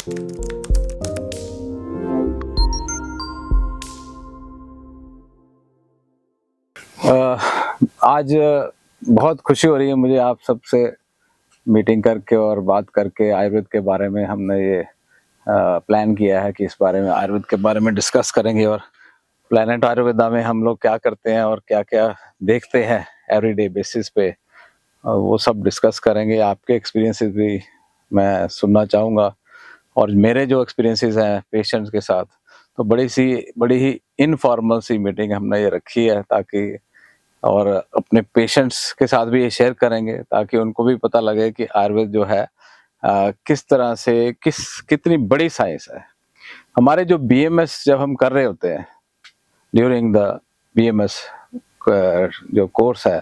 आज बहुत खुशी हो रही है मुझे आप सबसे मीटिंग करके और बात करके आयुर्वेद के बारे में। हमने ये प्लान किया है कि इस बारे में आयुर्वेद के बारे में डिस्कस करेंगे और प्लैनेट आयुर्वेदा में हम लोग क्या करते हैं और क्या क्या देखते हैं एवरीडे बेसिस पे, वो सब डिस्कस करेंगे। आपके एक्सपीरियंसेस भी मैं सुनना चाहूँगा और मेरे जो एक्सपीरियंसेस हैं पेशेंट्स के साथ। तो बड़ी ही इनफॉर्मल सी मीटिंग हमने ये रखी है ताकि, और अपने पेशेंट्स के साथ भी ये शेयर करेंगे ताकि उनको भी पता लगे कि आयुर्वेद जो है किस तरह से कितनी बड़ी साइंस है। हमारे जो बीएमएस जब हम कर रहे होते हैं ड्यूरिंग द बीएमएस जो कोर्स है,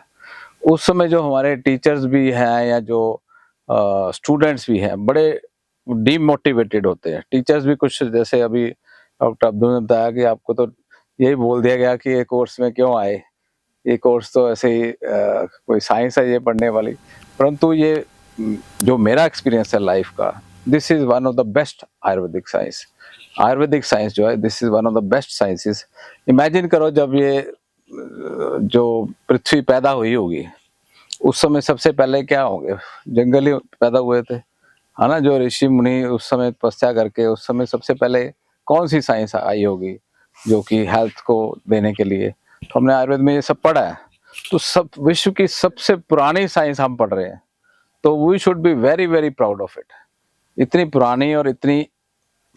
उस समय जो हमारे टीचर्स भी हैं या जो स्टूडेंट्स भी हैं बड़े डीमोटिवेटेड होते हैं। टीचर्स भी कुछ, जैसे अभी डॉक्टर अब्दुल ने बताया कि आपको तो यही बोल दिया गया कि ये कोर्स में क्यों आए, ये कोर्स तो ऐसे ही कोई साइंस है ये पढ़ने वाली। परंतु ये जो मेरा एक्सपीरियंस है लाइफ का, this is one of the best Ayurvedic science. Ayurvedic science जो है, this is one of the best sciences. Imagine करो जब ये जो पृथ्वी पैदा हुई होगी उस समय सबसे पहले क्या होंगे, जंगल ही पैदा हुए थे, है ना। जो ऋषि मुनि उस समय तपस्या करके, उस समय सबसे पहले कौन सी साइंस आई होगी जो कि हेल्थ को देने के लिए। तो हमने आयुर्वेद में ये सब पढ़ा है। तो सब विश्व की सबसे पुरानी साइंस हम पढ़ रहे हैं, तो we should be very very proud of it. इतनी पुरानी और इतनी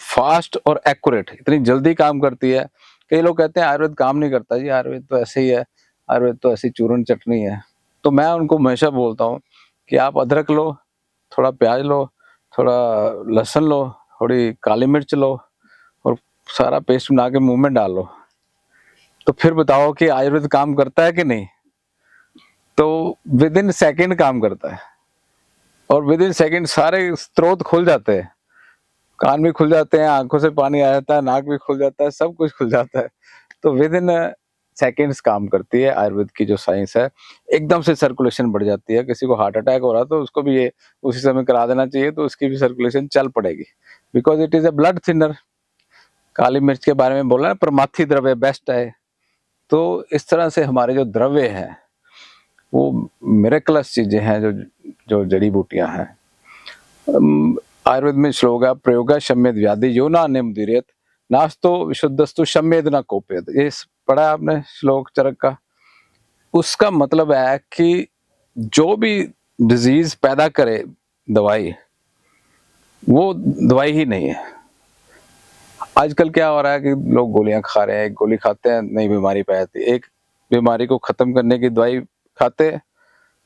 फास्ट और एक्यूरेट, इतनी जल्दी काम करती है। कई लोग कहते हैं आयुर्वेद काम नहीं करता जी, आयुर्वेद तो ऐसे ही है, आयुर्वेद तो ऐसी चूरन चटनी है। तो मैं उनको हमेशा बोलता हूँ कि आप अदरक लो, थोड़ा प्याज लो, थोड़ा लहसुन लो, थोड़ी काली मिर्च लो और सारा पेस्ट बना के मुंह में डाल लो, तो फिर बताओ कि आयुर्वेद काम करता है कि नहीं। तो विद इन सेकेंड काम करता है और विद इन सेकेंड सारे स्रोत खुल जाते हैं, कान भी खुल जाते हैं, आंखों से पानी आ जाता है, नाक भी खुल जाता है, सब कुछ खुल जाता है। तो विद इन सेकेंड्स काम करती है आयुर्वेद की जो साइंस है। एकदम से सर्कुलेशन बढ़ जाती है। किसी को हार्ट अटैक हो रहा है तो उसको भी ये उसी समय करा देना चाहिए, तो उसकी भी सर्कुलेशन चल पड़ेगी, because it is a blood thinner. काली मिर्च के बारे में बोला ना, प्रमाथी द्रव्य बेस्ट है। तो इस तरह से हमारे जो द्रव्य हैं वो मिरेकलस चीजें हैं, जो जो जड़ी बूटियां हैं। आयुर्वेद में श्लोक है, प्रयोगा शम्यद व्याधि यो ना निमुदीर्यत नास्तो विशुद्धस्तु शम्यद ना कोप्यत। ये पढ़ा आपने श्लोक चरक का। उसका मतलब है कि जो भी डिजीज पैदा करे दवाई, वो दवाई ही नहीं है। आजकल क्या हो रहा है कि लोग गोलियां खा रहे हैं, एक गोली खाते हैं नई बीमारी पैदा जाती है, एक बीमारी को खत्म करने की दवाई खाते हैं,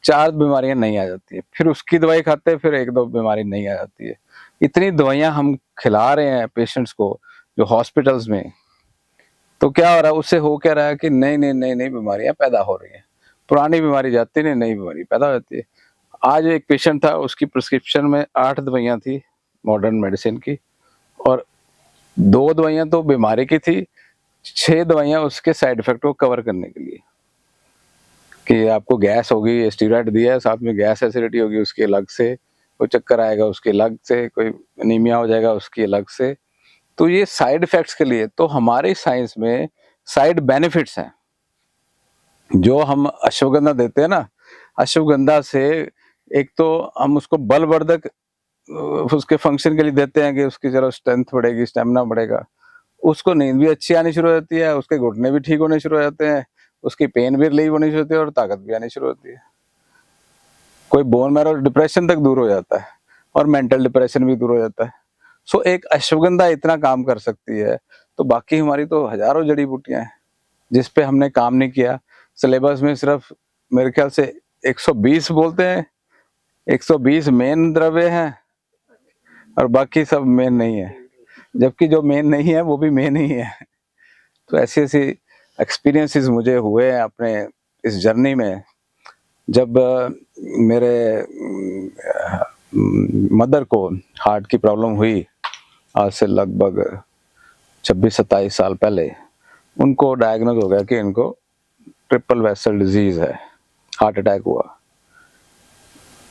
4 बीमारियां नहीं आ जाती है, फिर उसकी दवाई खाते हैं, फिर 1-2 बीमारी नहीं आ जाती है। इतनी दवाइयां हम खिला रहे हैं पेशेंट्स को जो हॉस्पिटल्स में। तो क्या हो रहा है, उससे हो क्या रहा है कि नई नई नई नई बीमारियां पैदा हो रही हैं। पुरानी बीमारी जाती नहीं, नई बीमारी पैदा हो जाती है। आज एक पेशेंट था, उसकी प्रिस्क्रिप्शन में 8 दवाइयां थी मॉडर्न मेडिसिन की, और 2 दवाइयां तो बीमारी की थी, 6 दवाइयां उसके साइड इफेक्ट को कवर करने के लिए। कि आपको गैस होगी, स्टीरॉइड दिया है, साथ में गैस एसिडिटी होगी उसके अलग से, कोई चक्कर आएगा उसके अलग से, कोई एनीमिया हो जाएगा उसकी अलग से। तो ये साइड इफेक्ट्स के लिए। तो हमारी साइंस में साइड बेनिफिट्स हैं। जो हम अश्वगंधा देते हैं ना, अश्वगंधा से एक तो हम उसको बलवर्धक उसके फंक्शन के लिए देते हैं कि उसकी चलो स्ट्रेंथ बढ़ेगी, स्टेमिना बढ़ेगा। उसको नींद भी अच्छी आनी शुरू हो जाती है, उसके घुटने भी ठीक होने शुरू हो जाते हैं, उसकी पेन भी रिलीव होनी शुरू होती है और ताकत भी आनी शुरू होती है। कोई बोन मैरो डिप्रेशन तक दूर हो जाता है और मेंटल डिप्रेशन भी दूर हो जाता है। सो एक अश्वगंधा इतना काम कर सकती है, तो बाकी हमारी तो हजारों जड़ी बूटियां हैं जिस पे हमने काम नहीं किया। सिलेबस में सिर्फ मेरे ख्याल से 120 बोलते हैं, 120 मेन द्रव्य हैं और बाकी सब मेन नहीं है, जबकि जो मेन नहीं है वो भी मेन ही है। तो ऐसी ऐसी एक्सपीरियंसेस मुझे हुए हैं अपने इस जर्नी में। जब मेरे मदर को हार्ट की प्रॉब्लम हुई आज से लगभग 26-27 साल पहले, उनको डायग्नोज हो गया कि इनको ट्रिपल वेसल डिजीज है, हार्ट अटैक हुआ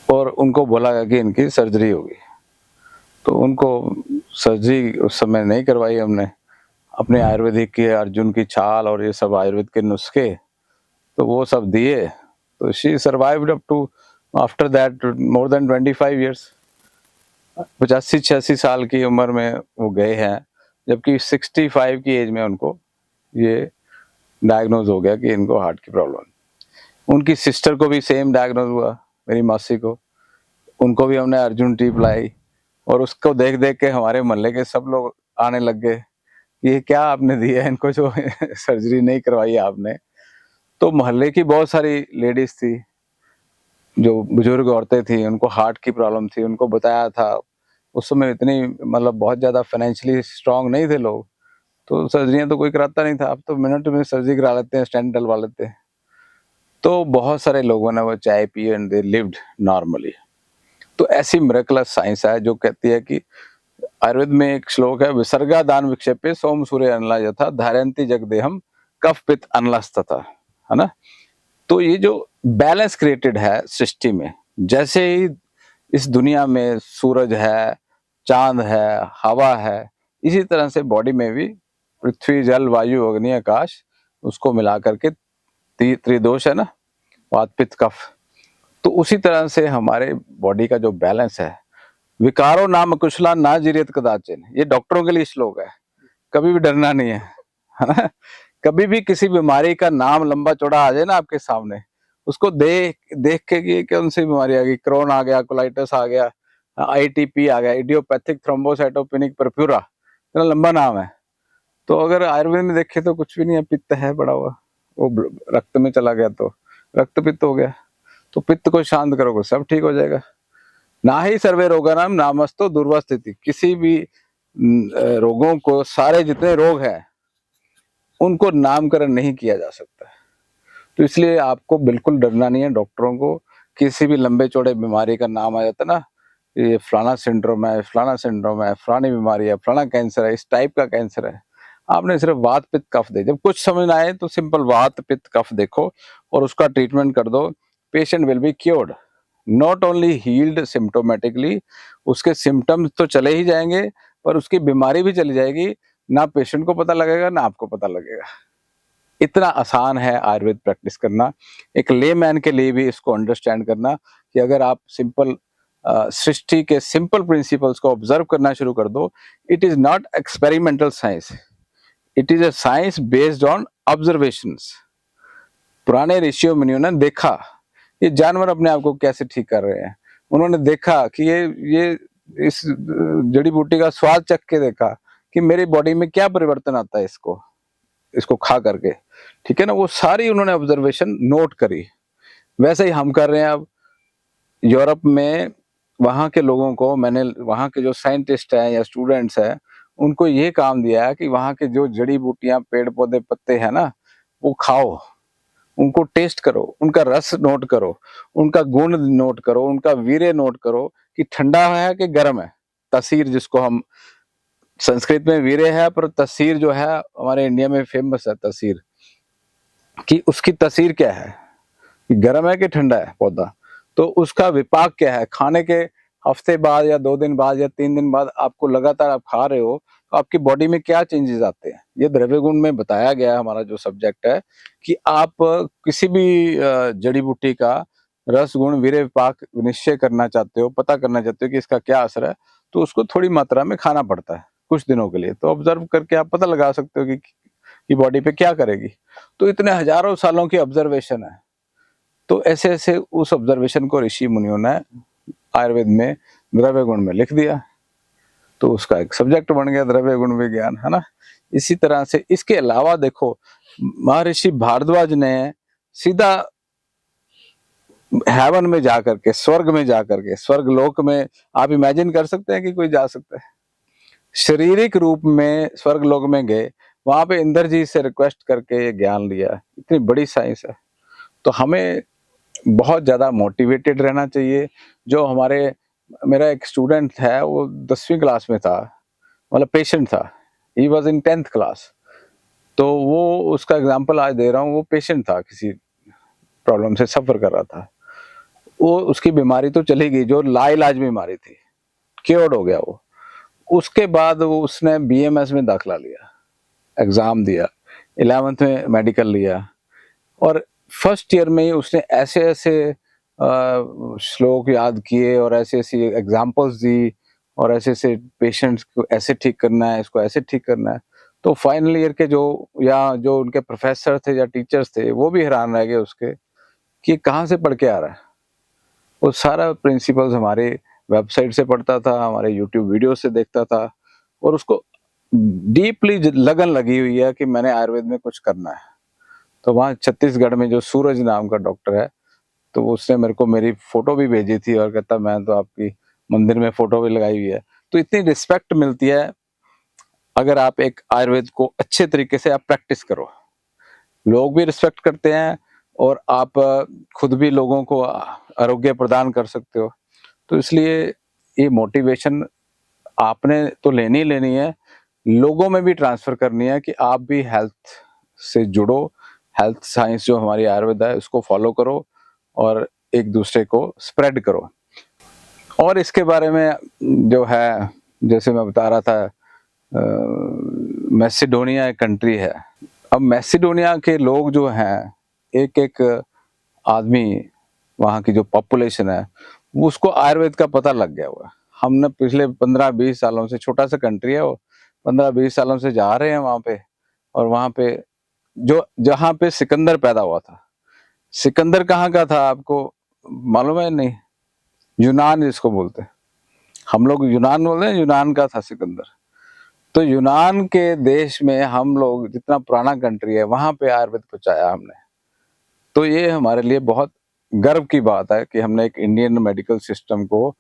और उनको बोला गया कि इनकी सर्जरी होगी। तो उनको सर्जरी उस समय नहीं करवाई हमने, अपने आयुर्वेदिक के अर्जुन की छाल और ये सब आयुर्वेद के नुस्खे तो वो सब दिए, तो she survived up to after that more than 25 years. 85-86 साल की उम्र में वो गए हैं, जबकि 65 की एज में उनको ये डायग्नोज हो गया कि इनको हार्ट की प्रॉब्लम। उनकी सिस्टर को भी सेम डायग्नोज हुआ, मेरी मौसी को, उनको भी हमने अर्जुन टी पिलाई और उसको देख देख के हमारे मोहल्ले के सब लोग आने लग गए, ये क्या आपने दिया है इनको जो सर्जरी नहीं करवाई आपने। तो मोहल्ले की बहुत सारी लेडीज थी, जो बुजुर्ग औरतें थी, उनको हार्ट की प्रॉब्लम थी, उनको बताया था। उस समय इतनी मतलब बहुत ज़्यादा फाइनेंशियली स्ट्रांग नहीं थे लोग, तो सर्जरियाँ तो कोई कराता नहीं था। अब तो मिनट में सर्जरी करा लेते हैं, स्टेंट डलवा लेते हैं। तो बहुत सारे लोगों ने वो चाय P and they lived normally. तो ऐसी मिरेकलस साइंस है जो कहती है कि आयुर्वेद में एक श्लोक है, विसर्गा दान विक्षेपे सोम सूर्य अनला यथा धारयन्ति जगदेहम कफ पित्त अनलस्तथा, है ना। तो ये जो बैलेंस क्रिएटेड है सृष्टि में, जैसे ही इस दुनिया में सूरज है, चांद है, हवा है, इसी तरह से बॉडी में भी पृथ्वी जल वायु अग्नि आकाश, उसको मिला करके त्रिदोष है ना, वात पित्त कफ। तो उसी तरह से हमारे बॉडी का जो बैलेंस है, विकारो नाम कुशला ना जिरेत कदाचिन, ये डॉक्टरों के लिए श्लोक है। कभी भी डरना नहीं है ना। कभी भी किसी बीमारी का नाम लंबा चौड़ा आ जाए ना आपके सामने, उसको देख देख के कि कौन सी बीमारी आ गई, क्रोन आ गया, कोलाइटिस आ गया, आईटीपी आ गया, इडियोपैथिक थ्रोम्बोसाइटोपेनिक परफ्यूरा, इतना लंबा नाम है। तो अगर आयुर्वेद में देखे तो कुछ भी नहीं है, पित्त है बड़ा हुआ, वो रक्त में चला गया तो रक्त पित्त हो गया। तो पित्त को शांत करोगे सब ठीक हो जाएगा। ना ही सर्वे रोगानाम नामस्तो दुर्वा स्थिति, किसी भी रोगों को, सारे जितने रोग हैं उनको नामकरण नहीं किया जा सकता। तो इसलिए आपको बिल्कुल डरना नहीं है डॉक्टरों को। किसी भी लंबे चौड़े बीमारी का नाम आ जाता ना, ये फलाना सिंड्रोम है, फलाना सिंड्रोम है, फलानी बीमारी है, फलाना कैंसर है, इस टाइप का कैंसर है, आपने सिर्फ वात पित्त कफ दे, जब कुछ समझ ना आए तो सिंपल वात पित्त कफ देखो और उसका ट्रीटमेंट कर दो, patient will be cured, not only healed symptomatically, उसके सिम्टम्स तो चले ही जाएंगे पर उसकी बीमारी भी चली जाएगी, ना पेशेंट को पता लगेगा ना आपको पता लगेगा। इतना आसान है आयुर्वेद प्रैक्टिस करना, एक लेमैन के लिए भी इसको अंडरस्टैंड करना कि अगर आप सिंपल सृष्टि के सिंपल प्रिंसिपल्स को ऑब्जर्व करना शुरू कर दो, it is not experimental science, it is a science based on observations. पुराने ऋषियों मुनियों ने देखा ये जानवर अपने आप को कैसे ठीक कर रहे हैं, उन्होंने देखा कि ये इस जड़ी बूटी का स्वाद चख के देखा कि मेरी बॉडी में क्या परिवर्तन आता है इसको इसको खा करके, ठीक है ना। वो सारी उन्होंने ऑब्जर्वेशन नोट करी। वैसे ही हम कर रहे हैं अब यूरोप में। वहाँ के लोगों को मैंने, वहाँ के जो साइंटिस्ट हैं या स्टूडेंट्स हैं, उनको ये काम दिया है कि वहाँ के जो जड़ी बूटियां, पेड़ पौधे, पत्ते हैं ना, वो खाओ, उनको टेस्ट करो, उनका रस नोट करो, उनका गुण नोट करो, उनका वीर्य नोट करो कि ठंडा है कि गर्म है। तसीर जिसको हम, संस्कृत में वीर्य है पर तसीर जो है हमारे इंडिया में फेमस है तसीर, कि उसकी तसीर क्या है, कि गर्म है कि ठंडा है पौधा, तो उसका विपाक क्या है। खाने के हफ्ते बाद या 2 दिन बाद या 3 दिन बाद आपको लगातार आप खा रहे हो तो आपकी बॉडी में क्या चेंजेस आते हैं, ये द्रव्य गुण में बताया गया है। हमारा जो सब्जेक्ट है कि आप किसी भी जड़ी बूटी का रस गुण वीर्य विपाक निश्चय करना चाहते हो, पता करना चाहते हो कि इसका क्या असर है, तो उसको थोड़ी मात्रा में खाना पड़ता है कुछ दिनों के लिए। तो ऑब्जर्व करके आप पता लगा सकते हो कि बॉडी पे क्या करेगी। तो इतने हजारों सालों की ऑब्जर्वेशन है। तो ऐसे ऐसे उस ऑब्जर्वेशन को ऋषि मुनियों ने आयुर्वेद में द्रव्य गुण में लिख दिया, तो उसका एक सब्जेक्ट बन गया द्रव्य गुण विज्ञान, है ना। इसी तरह से इसके अलावा देखो, महर्षि भारद्वाज ने सीधा हेवन में जाकर के, स्वर्ग में जाकर के, स्वर्ग लोक में आप इमेजिन कर सकते हैं कि कोई जा सकता है, शारीरिक रूप में स्वर्ग लोक में गए, वहां पे इंद्र जी से रिक्वेस्ट करके ये ज्ञान लिया। इतनी बड़ी साइंस है। तो हमें बहुत ज़्यादा मोटिवेटेड रहना चाहिए। जो हमारे, मेरा एक स्टूडेंट है, वो 10वीं क्लास में था, मतलब पेशेंट था, he was in 10th class. तो वो उसका एग्जाम्पल आज दे रहा हूँ, वो पेशेंट था, किसी प्रॉब्लम से सफ़र कर रहा था। वो उसकी बीमारी तो चली गई, जो लाइलाज बीमारी थी, क्योर्ड हो गया वो। उसके बाद उसने बीएमएस में दाखिला लिया, एग्ज़ाम दिया, 11th में मेडिकल लिया और फर्स्ट ईयर में ही उसने ऐसे-ऐसे श्लोक याद किए और ऐसी-ऐसी एग्ज़ाम्पल्स दी और ऐसे-ऐसे पेशेंट्स को ऐसे ठीक करना है, इसको ऐसे ठीक करना है। तो फाइनल ईयर के जो उनके प्रोफ़ेसर थे या टीचर्स थे, वो भी हैरान रह गए उसके कि कहाँ से पढ़ के आ रहा है। वो सारा प्रिंसिपल्स हमारे वेबसाइट से पढ़ता था, हमारे यूट्यूब वीडियो से देखता था और उसको डीपली लगन लगी हुई है कि मैंने आयुर्वेद में कुछ करना है। तो वहाँ छत्तीसगढ़ में जो सूरज नाम का डॉक्टर है, तो उसने मेरे को मेरी फ़ोटो भी भेजी थी और कहता मैं तो आपकी मंदिर में फ़ोटो भी लगाई हुई है। तो इतनी रिस्पेक्ट मिलती है अगर आप एक आयुर्वेद को अच्छे तरीके से आप प्रैक्टिस करो। लोग भी रिस्पेक्ट करते हैं और आप खुद भी लोगों को आरोग्य प्रदान कर सकते हो। तो इसलिए ये मोटिवेशन आपने तो लेनी ही लेनी है, लोगों में भी ट्रांसफ़र करनी है कि आप भी हेल्थ से जुड़ो, हेल्थ साइंस जो हमारी आयुर्वेद है उसको फ़ॉलो करो और एक दूसरे को स्प्रेड करो। और इसके बारे में जो है, जैसे मैं बता रहा था मैसेडोनिया एक कंट्री है। अब मैसेडोनिया के लोग जो हैं, एक-एक आदमी वहाँ की जो पॉपुलेशन है, उसको आयुर्वेद का पता लग गया हुआ है। हमने पिछले 15-20 सालों से, छोटा सा कंट्री है वो, 15-20 सालों से जा रहे हैं वहाँ पे और वहाँ पे जो जहाँ पे सिकंदर पैदा हुआ था। सिकंदर कहाँ का था आपको मालूम है? नहीं, यूनान जिसको बोलते हैं। हम लोग यूनान बोलते हैं, यूनान का था सिकंदर। तो यूनान के देश में हम लोग, जितना पुराना कंट्री है, वहाँ पे आयुर्वेद पहुँचाया हमने। तो ये हमारे लिए बहुत गर्व की बात है कि हमने एक इंडियन मेडिकल सिस्टम को,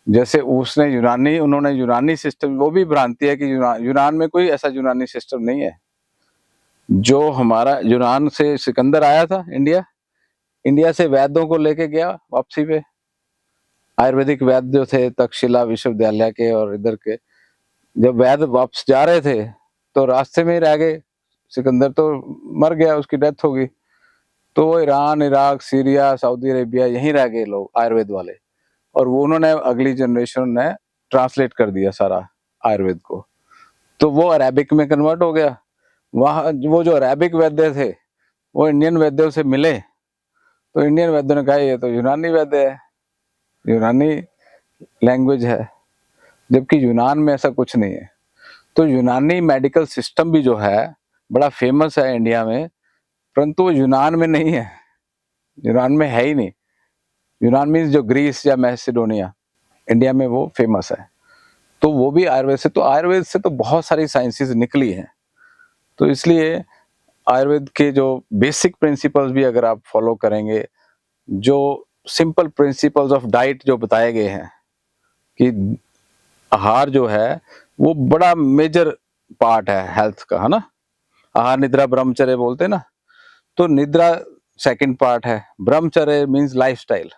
जैसे उन्होंने यूनानी सिस्टम, वो भी भ्रांति है कि यूनान में कोई ऐसा यूनानी सिस्टम नहीं है। जो हमारा यूनान से सिकंदर आया था इंडिया, इंडिया से वैद्यों को लेके गया वापसी पे। आयुर्वेदिक वैद्य जो थे तक्षशिला विश्वविद्यालय के और इधर के, जब वैद्य वापस जा रहे थे तो रास्ते में ही रह गए। सिकंदर तो मर गया, उसकी डेथ हो गई। तो वो Iran, Iraq, Syria, Saudi Arabia यहीं रह गए लोग आयुर्वेद वाले, और वो उन्होंने अगली जनरेशन ने ट्रांसलेट कर दिया सारा आयुर्वेद को। तो वो अरेबिक में कन्वर्ट हो गया। वहाँ वो जो अरेबिक वैद्य थे वो इंडियन वैद्यों से मिले, तो इंडियन वैद्यों ने कहा ये तो यूनानी वैद्य है, यूनानी लैंग्वेज है, जबकि यूनान में ऐसा कुछ नहीं है। तो यूनानी मेडिकल सिस्टम भी जो है बड़ा फेमस है इंडिया में, परंतु वो यूनान में नहीं है, यूनान में है ही नहीं। यूनान मीन्स जो ग्रीस या मैसेडोनिया, इंडिया में वो फेमस है। तो वो भी आयुर्वेद से तो बहुत सारी साइंसेस निकली हैं। तो इसलिए आयुर्वेद के जो बेसिक प्रिंसिपल्स भी अगर आप फॉलो करेंगे, जो सिंपल प्रिंसिपल्स ऑफ डाइट जो बताए गए हैं कि आहार जो है वो बड़ा मेजर पार्ट है हेल्थ का, है ना? आहार निद्रा ब्रह्मचर्य बोलते हैं ना, तो निद्रा सेकंड पार्ट है, ब्रह्मचर्य मीन्स लाइफस्टाइल।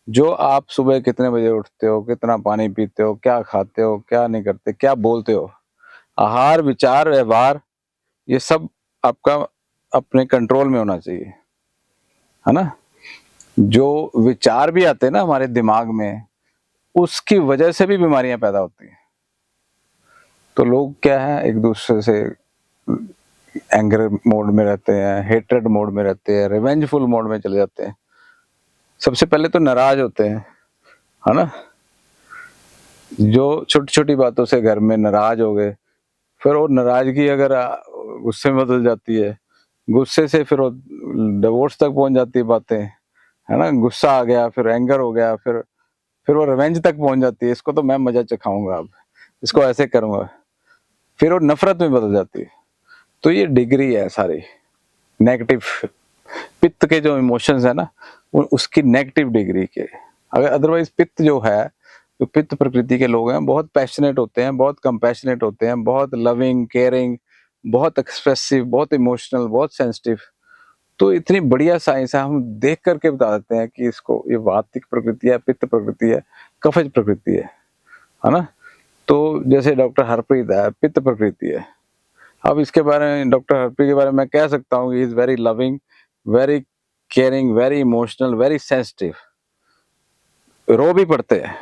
जो आप सुबह कितने बजे उठते हो, कितना पानी पीते हो, क्या खाते हो, क्या नहीं करते, क्या बोलते हो, आहार, विचार, व्यवहार, ये सब आपका अपने कंट्रोल में होना चाहिए, है ना? जो विचार भी आते हैं ना हमारे दिमाग में, उसकी वजह से भी बीमारियां पैदा होती हैं। तो लोग क्या है, एक दूसरे से एंगर मोड में रहते हैं, हेट्रेड मोड में रहते हैं, रिवेंजफुल मोड में चले जाते हैं। सबसे पहले तो नाराज होते हैं, है ना? जो छोटी छोटी बातों से घर में नाराज हो गए, फिर वो नाराजगी अगर गुस्से में बदल जाती है, गुस्से से फिर वो डिवोर्स तक पहुंच जाती है बातें, है ना? गुस्सा आ गया, फिर एंगर हो गया, फिर वो रिवेंज तक पहुंच जाती है, इसको तो मैं मजा चखाऊंगा, अब इसको ऐसे करूंगा, फिर वो नफरत में बदल जाती है। तो ये डिग्री है सारी नेगेटिव, पित्त के जो इमोशंस है ना, उसकी नेगेटिव डिग्री के। अगर अदरवाइज पित्त जो है, जो पित्त प्रकृति के लोग हैं, बहुत पैशनेट होते हैं, बहुत कंपैशनेट होते हैं, बहुत लविंग, केयरिंग, बहुत एक्सप्रेसिव, बहुत इमोशनल, बहुत सेंसिटिव। तो इतनी बढ़िया साइंस है, हम देख करके बता देते हैं कि इसको ये वातिक प्रकृति है, पित्त प्रकृति है, कफज प्रकृति है ना? तो जैसे डॉक्टर हरप्रीत है, पित्त प्रकृति है। अब इसके बारे में, डॉक्टर हरप्रीत के बारे में मैं कह सकता हूँ, he is very loving, very caring, very emotional, very sensitive. रो भी पड़ते हैं,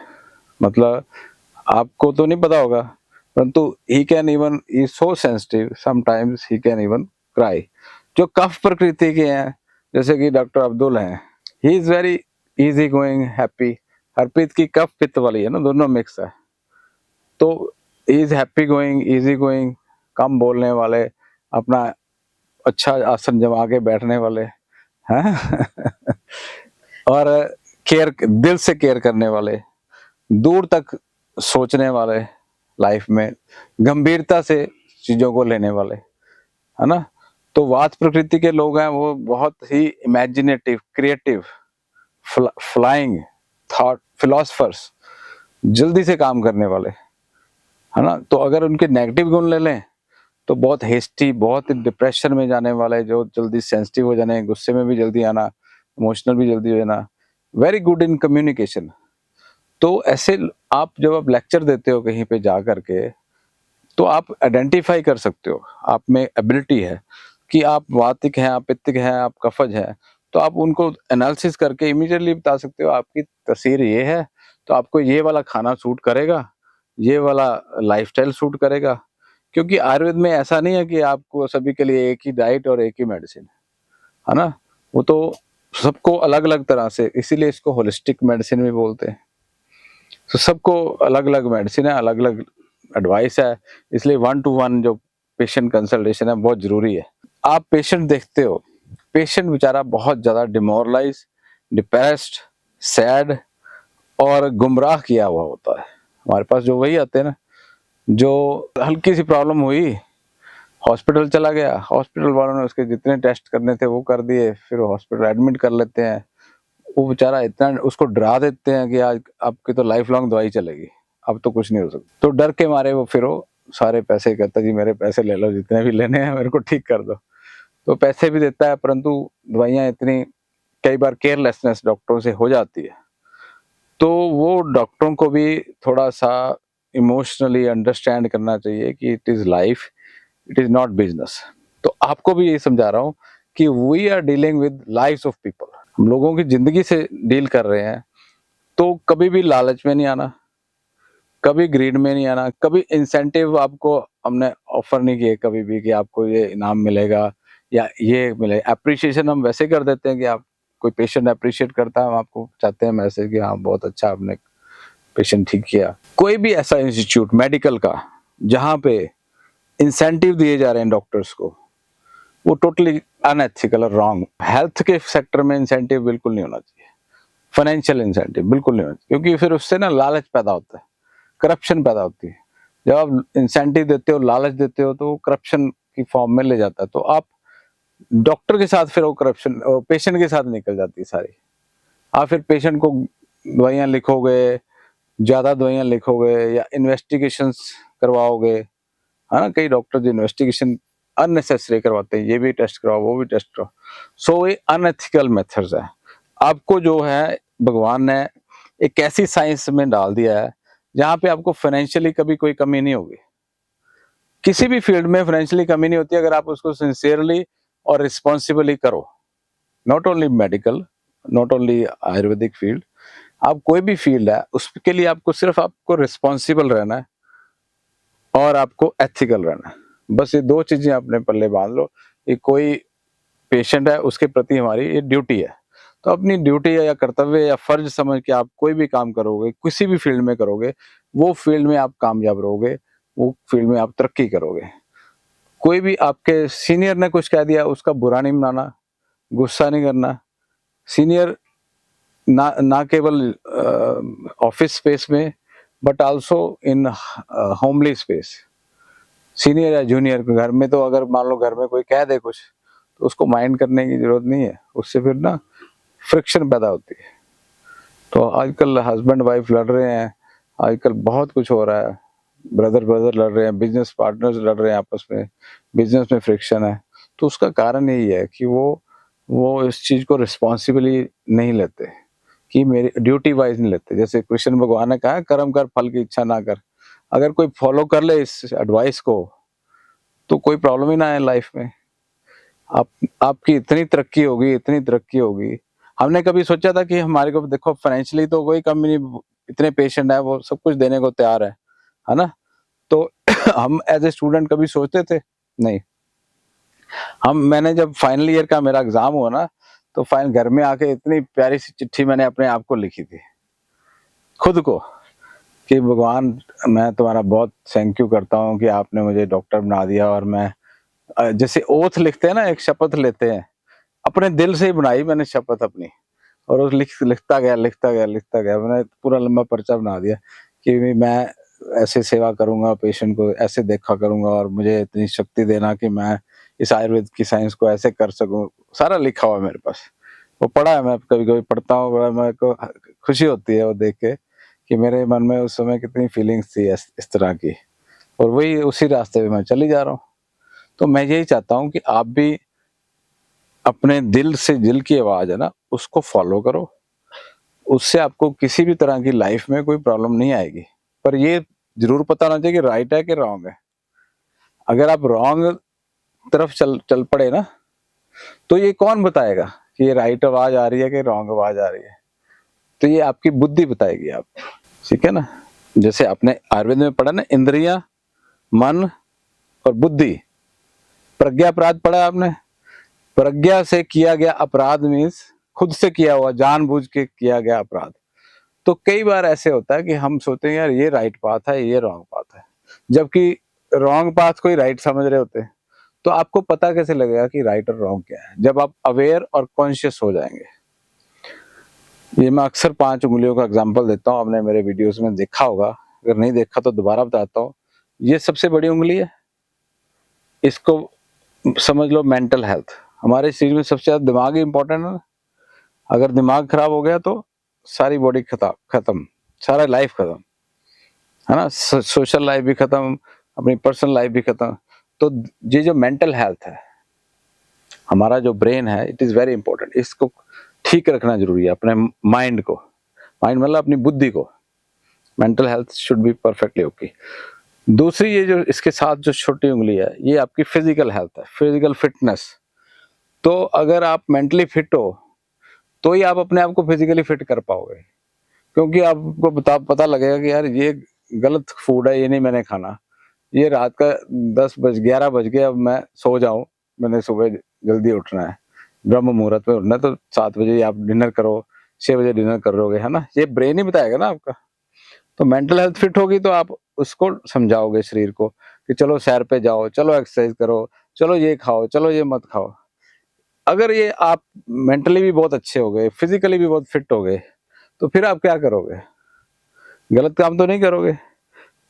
मतलब आपको तो नहीं पता होगा, परंतु he can even he so sensitive sometimes he can even cry. जो कफ प्रकृति के हैं जैसे कि डॉक्टर अब्दुल हैं, ही is very easy going happy. Harpreet की कफ पित्त वाली है ना, दोनों मिक्स है, तो he is happy going, easy going, कम बोलने वाले, अपना अच्छा आसन जमा के बैठने वाले हैं और केयर, दिल से केयर करने वाले, दूर तक सोचने वाले, लाइफ में गंभीरता से चीजों को लेने वाले, है ना। तो वात प्रकृति के लोग हैं वो बहुत ही imaginative, creative, flying thought philosophers, जल्दी से काम करने वाले, है ना। तो अगर उनके नेगेटिव गुण ले लें तो बहुत हेस्टी, बहुत डिप्रेशन में जाने वाले, जो जल्दी सेंसिटिव हो जाने, गुस्से में भी जल्दी आना, इमोशनल भी जल्दी हो जाना, वेरी गुड इन कम्युनिकेशन। तो ऐसे आप जब आप लेक्चर देते हो कहीं पे जा करके, तो आप आइडेंटिफाई कर सकते हो, आप में एबिलिटी है कि आप वातिक हैं, आप पित्तिक हैं, आप कफज हैं, तो आप उनको एनालिसिस करके इमीडिएटली बता सकते हो आपकी तस्वीर ये है, तो आपको ये वाला खाना सूट करेगा, ये वाला लाइफस्टाइल सूट करेगा। क्योंकि आयुर्वेद में ऐसा नहीं है कि आपको सभी के लिए एक ही डाइट और एक ही मेडिसिन, है ना। वो तो सबको अलग अलग तरह से, इसीलिए इसको होलिस्टिक मेडिसिन भी बोलते हैं। तो सबको अलग अलग मेडिसिन है, अलग अलग एडवाइस है, इसलिए 1 to 1 जो पेशेंट कंसल्टेशन है बहुत जरूरी है। आप पेशेंट देखते हो, पेशेंट बेचारा बहुत ज्यादा डिमोरलाइज, डिप्रेस्ड, सैड और गुमराह किया हुआ होता है। हमारे पास जो वही आते हैं ना, जो हल्की सी प्रॉब्लम हुई, हॉस्पिटल चला गया, हॉस्पिटल वालों ने उसके जितने टेस्ट करने थे वो कर दिए, फिर हॉस्पिटल एडमिट कर लेते हैं। वो बेचारा इतना, उसको डरा देते हैं कि आज आपकी तो लाइफ लॉन्ग दवाई चलेगी, अब तो कुछ नहीं हो सकता। तो डर के मारे वो फिर वो सारे पैसे कहता जी मेरे पैसे ले लो, जितने भी लेने हैं मेरे को ठीक कर दो। तो पैसे भी देता है, परंतु दवाइयाँ इतनी, कई बार केयरलेसनेस डॉक्टरों से हो जाती है, तो वो डॉक्टरों को भी थोड़ा सा इमोशनली अंडरस्टैंड करना चाहिए कि it is life, it is not business. तो आपको भी ये समझा रहा हूँ कि we are dealing with lives of people, हम लोगों की जिंदगी से डील कर रहे हैं। तो कभी भी लालच में नहीं आना, कभी ग्रीड में नहीं आना, कभी इंसेंटिव आपको हमने ऑफर नहीं किए कभी भी कि आपको ये इनाम मिलेगा या ये मिले। अप्रिशिएशन हम वैसे कर देते हैं कि आप, कोई पेशेंट अप्रिशिएट करता है, हम आपको चाहते हैं मैसेज कि हाँ बहुत अच्छा आपने पेशेंट ठीक किया। कोई भी ऐसा इंस्टीट्यूट मेडिकल का जहाँ पे इंसेंटिव दिए जा रहे हैं डॉक्टर्स को, वो टोटली अनएथिकल और रॉन्ग। हेल्थ के सेक्टर में इंसेंटिव बिल्कुल नहीं होना चाहिए, फाइनेंशियल इंसेंटिव बिल्कुल नहीं होना चाहिए, क्योंकि फिर उससे ना लालच पैदा होता है, करप्शन पैदा होती है। जब आप इंसेंटिव देते हो, लालच देते हो, तो वो करप्शन की फॉर्म में ले जाता है। तो आप डॉक्टर के साथ फिर वो करप्शन पेशेंट के साथ निकल जाती है सारी। आप फिर पेशेंट को दवाइयाँ लिखोगे, ज्यादा दवाइयाँ लिखोगे या इन्वेस्टिगेशंस करवाओगे, है ना। कई डॉक्टर जो इन्वेस्टिगेशन अननेसेसरी करवाते हैं, ये भी टेस्ट कराओ, वो भी टेस्ट कराओ। सो ये अनएथिकल मेथड्स है। आपको जो है भगवान ने एक ऐसी साइंस में डाल दिया है जहाँ पे आपको फाइनेंशियली कभी कोई कमी नहीं होगी। किसी भी फील्ड में फाइनेंशियली कमी नहीं होती अगर आप उसको सिंसियरली और रिस्पॉन्सिबली करो। Not only medical, not only Ayurvedic field, आप कोई भी फील्ड है उसके लिए आपको सिर्फ आपको रिस्पॉन्सिबल रहना है और आपको एथिकल रहना है। बस ये दो चीजें अपने पल्ले बांध लो कि कोई पेशेंट है उसके प्रति हमारी ये ड्यूटी है। तो अपनी ड्यूटी या कर्तव्य या फर्ज समझ के आप कोई भी काम करोगे, किसी भी फील्ड में करोगे, वो फील्ड में आप कामयाब रहोगे, वो फील्ड में आप तरक्की करोगे। कोई भी आपके सीनियर ने कुछ कह दिया उसका बुरा नहीं मनाना, गुस्सा नहीं करना। सीनियर ना ना केवल ऑफिस स्पेस में but also in homely space. Senior या जूनियर के घर में तो अगर मान लो घर में कोई कह दे कुछ, तो उसको माइंड करने की जरूरत नहीं है, उससे फिर ना फ्रिक्शन पैदा होती है। तो आजकल हस्बैंड वाइफ लड़ रहे हैं, आजकल बहुत कुछ हो रहा है, ब्रदर ब्रदर लड़ रहे हैं, बिजनेस पार्टनर्स लड़ रहे हैं आपस में, बिजनेस में फ्रिक्शन है। तो उसका कारण यही है कि वो इस चीज को रिस्पॉन्सिबली नहीं लेते, कि मेरी ड्यूटी वाइज नहीं लेते। जैसे कृष्ण भगवान ने कहा कर्म कर फल की इच्छा ना कर। अगर कोई फॉलो कर ले इस एडवाइस को तो कोई प्रॉब्लम ही ना है लाइफ में। आप, आपकी इतनी तरक्की होगी, इतनी तरक्की होगी। हमने कभी सोचा था कि हमारे को देखो फाइनेंशियली तो कोई कमी नहीं, इतने पेशेंट है, वो सब कुछ देने को तैयार है, है ना। तो हम एज ए स्टूडेंट कभी सोचते थे नहीं। मैंने जब फाइनल ईयर का मेरा एग्जाम हुआ ना, तो फाइनल घर में आके इतनी प्यारी सी चिट्ठी मैंने अपने आप को लिखी थी, खुद को, कि भगवान मैं तुम्हारा बहुत थैंक यू करता हूँ कि आपने मुझे डॉक्टर बना दिया। और मैं जैसे ओथ लिखते हैं ना, एक शपथ लेते हैं, अपने दिल से ही बनाई मैंने शपथ अपनी। और उस लिखता गया मैंने पूरा लंबा पर्चा बना दिया कि मैं ऐसे सेवा करूंगा, पेशेंट को ऐसे देखा करूंगा, और मुझे इतनी शक्ति देना कि मैं इस आयुर्वेद की साइंस को ऐसे कर सकूं। सारा लिखा हुआ है मेरे पास, वो पढ़ा है, मैं कभी कभी पढ़ता हूँ, बड़ा मेरे को खुशी होती है वो देख के कि मेरे मन में उस समय कितनी फीलिंग्स थी इस तरह की, और वही उसी रास्ते पे मैं चली जा रहा हूँ। तो मैं यही चाहता हूँ कि आप भी अपने दिल से, दिल की आवाज है ना, उसको फॉलो करो। उससे आपको किसी भी तरह की लाइफ में कोई प्रॉब्लम नहीं आएगी। पर ये जरूर पता होना चाहिए कि राइट है कि रॉन्ग है। अगर आप रॉन्ग तरफ चल पड़े ना, तो ये कौन बताएगा कि ये राइट आवाज आ रही है कि रॉन्ग आवाज आ रही है? तो ये आपकी बुद्धि बताएगी आप, ठीक है ना। जैसे आपने आयुर्वेद में पढ़ा ना, इंद्रियां, मन और बुद्धि। प्रज्ञा अपराध पढ़ा आपने? प्रज्ञा से किया गया अपराध मीन्स खुद से किया हुआ, जानबूझ के किया गया अपराध। तो कई बार ऐसे होता है कि हम सोचते हैं यार ये राइट पाथ है, ये रॉन्ग पाथ है, जबकि रॉन्ग पाथ को ही राइट समझ रहे होते हैं। तो आपको पता कैसे लगेगा कि राइट और रॉन्ग क्या है? जब आप अवेयर और कॉन्शियस हो जाएंगे। ये मैं अक्सर 5 उंगलियों का एग्जांपल देता हूँ, आपने मेरे वीडियोस में देखा होगा, अगर नहीं देखा तो दोबारा बताता हूँ। ये सबसे बड़ी उंगली है, इसको समझ लो मेंटल हेल्थ। हमारे शरीर में सबसे ज्यादा दिमाग ही इंपॉर्टेंट है ना। अगर दिमाग खराब हो गया तो सारी बॉडी खत्म, सारा लाइफ खत्म, है ना। सोशल लाइफ भी खत्म, अपनी पर्सनल लाइफ भी खत्म। तो ये जो मेंटल हेल्थ है, हमारा जो ब्रेन है, इट इज वेरी इंपॉर्टेंट। इसको ठीक रखना जरूरी है, अपने माइंड को। माइंड मतलब अपनी बुद्धि को। Mental health should be perfectly okay. दूसरी ये जो इसके साथ जो छोटी उंगली है, ये आपकी फिजिकल हेल्थ है, फिजिकल फिटनेस। तो अगर आप मेंटली फिट हो तो ही आप अपने आप को फिजिकली फिट कर पाओगे, क्योंकि आपको पता लगेगा कि यार ये गलत फूड है, ये नहीं मैंने खाना। ये रात का 11 बज गए, अब मैं सो जाऊं, मैंने सुबह जल्दी उठना है, ब्रह्म मुहूर्त में उठना है, तो 7 बजे आप डिनर करो, 6 बजे डिनर करोगे, है ना। ये ब्रेन ही बताएगा ना आपका। तो मेंटल हेल्थ फिट होगी तो आप उसको समझाओगे शरीर को कि चलो सैर पे जाओ, चलो एक्सरसाइज करो, चलो ये खाओ, चलो ये मत खाओ। अगर ये आप मेंटली भी बहुत अच्छे हो गए, फिजिकली भी बहुत फिट हो गए, तो फिर आप क्या करोगे? गलत काम तो नहीं करोगे।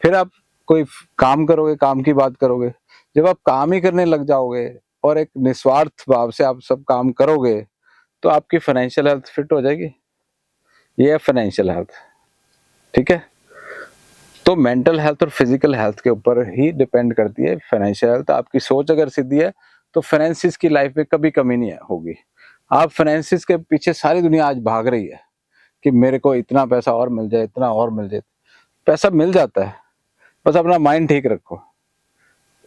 फिर आप कोई काम करोगे, काम की बात करोगे। जब आप काम ही करने लग जाओगे और एक निस्वार्थ भाव से आप सब काम करोगे, तो आपकी फाइनेंशियल हेल्थ फिट हो जाएगी। ये है फाइनेंशियल हेल्थ, ठीक है। तो मेंटल हेल्थ और फिजिकल हेल्थ के ऊपर ही डिपेंड करती है फाइनेंशियल हेल्थ। आपकी सोच अगर सीधी है तो फाइनेंसिस की लाइफ में कभी कमी नहीं होगी। आप फाइनेंसिस के पीछे सारी दुनिया आज भाग रही है कि मेरे को इतना पैसा और मिल जाए, इतना और मिल जाए। पैसा मिल जाता है, बस अपना माइंड ठीक रखो,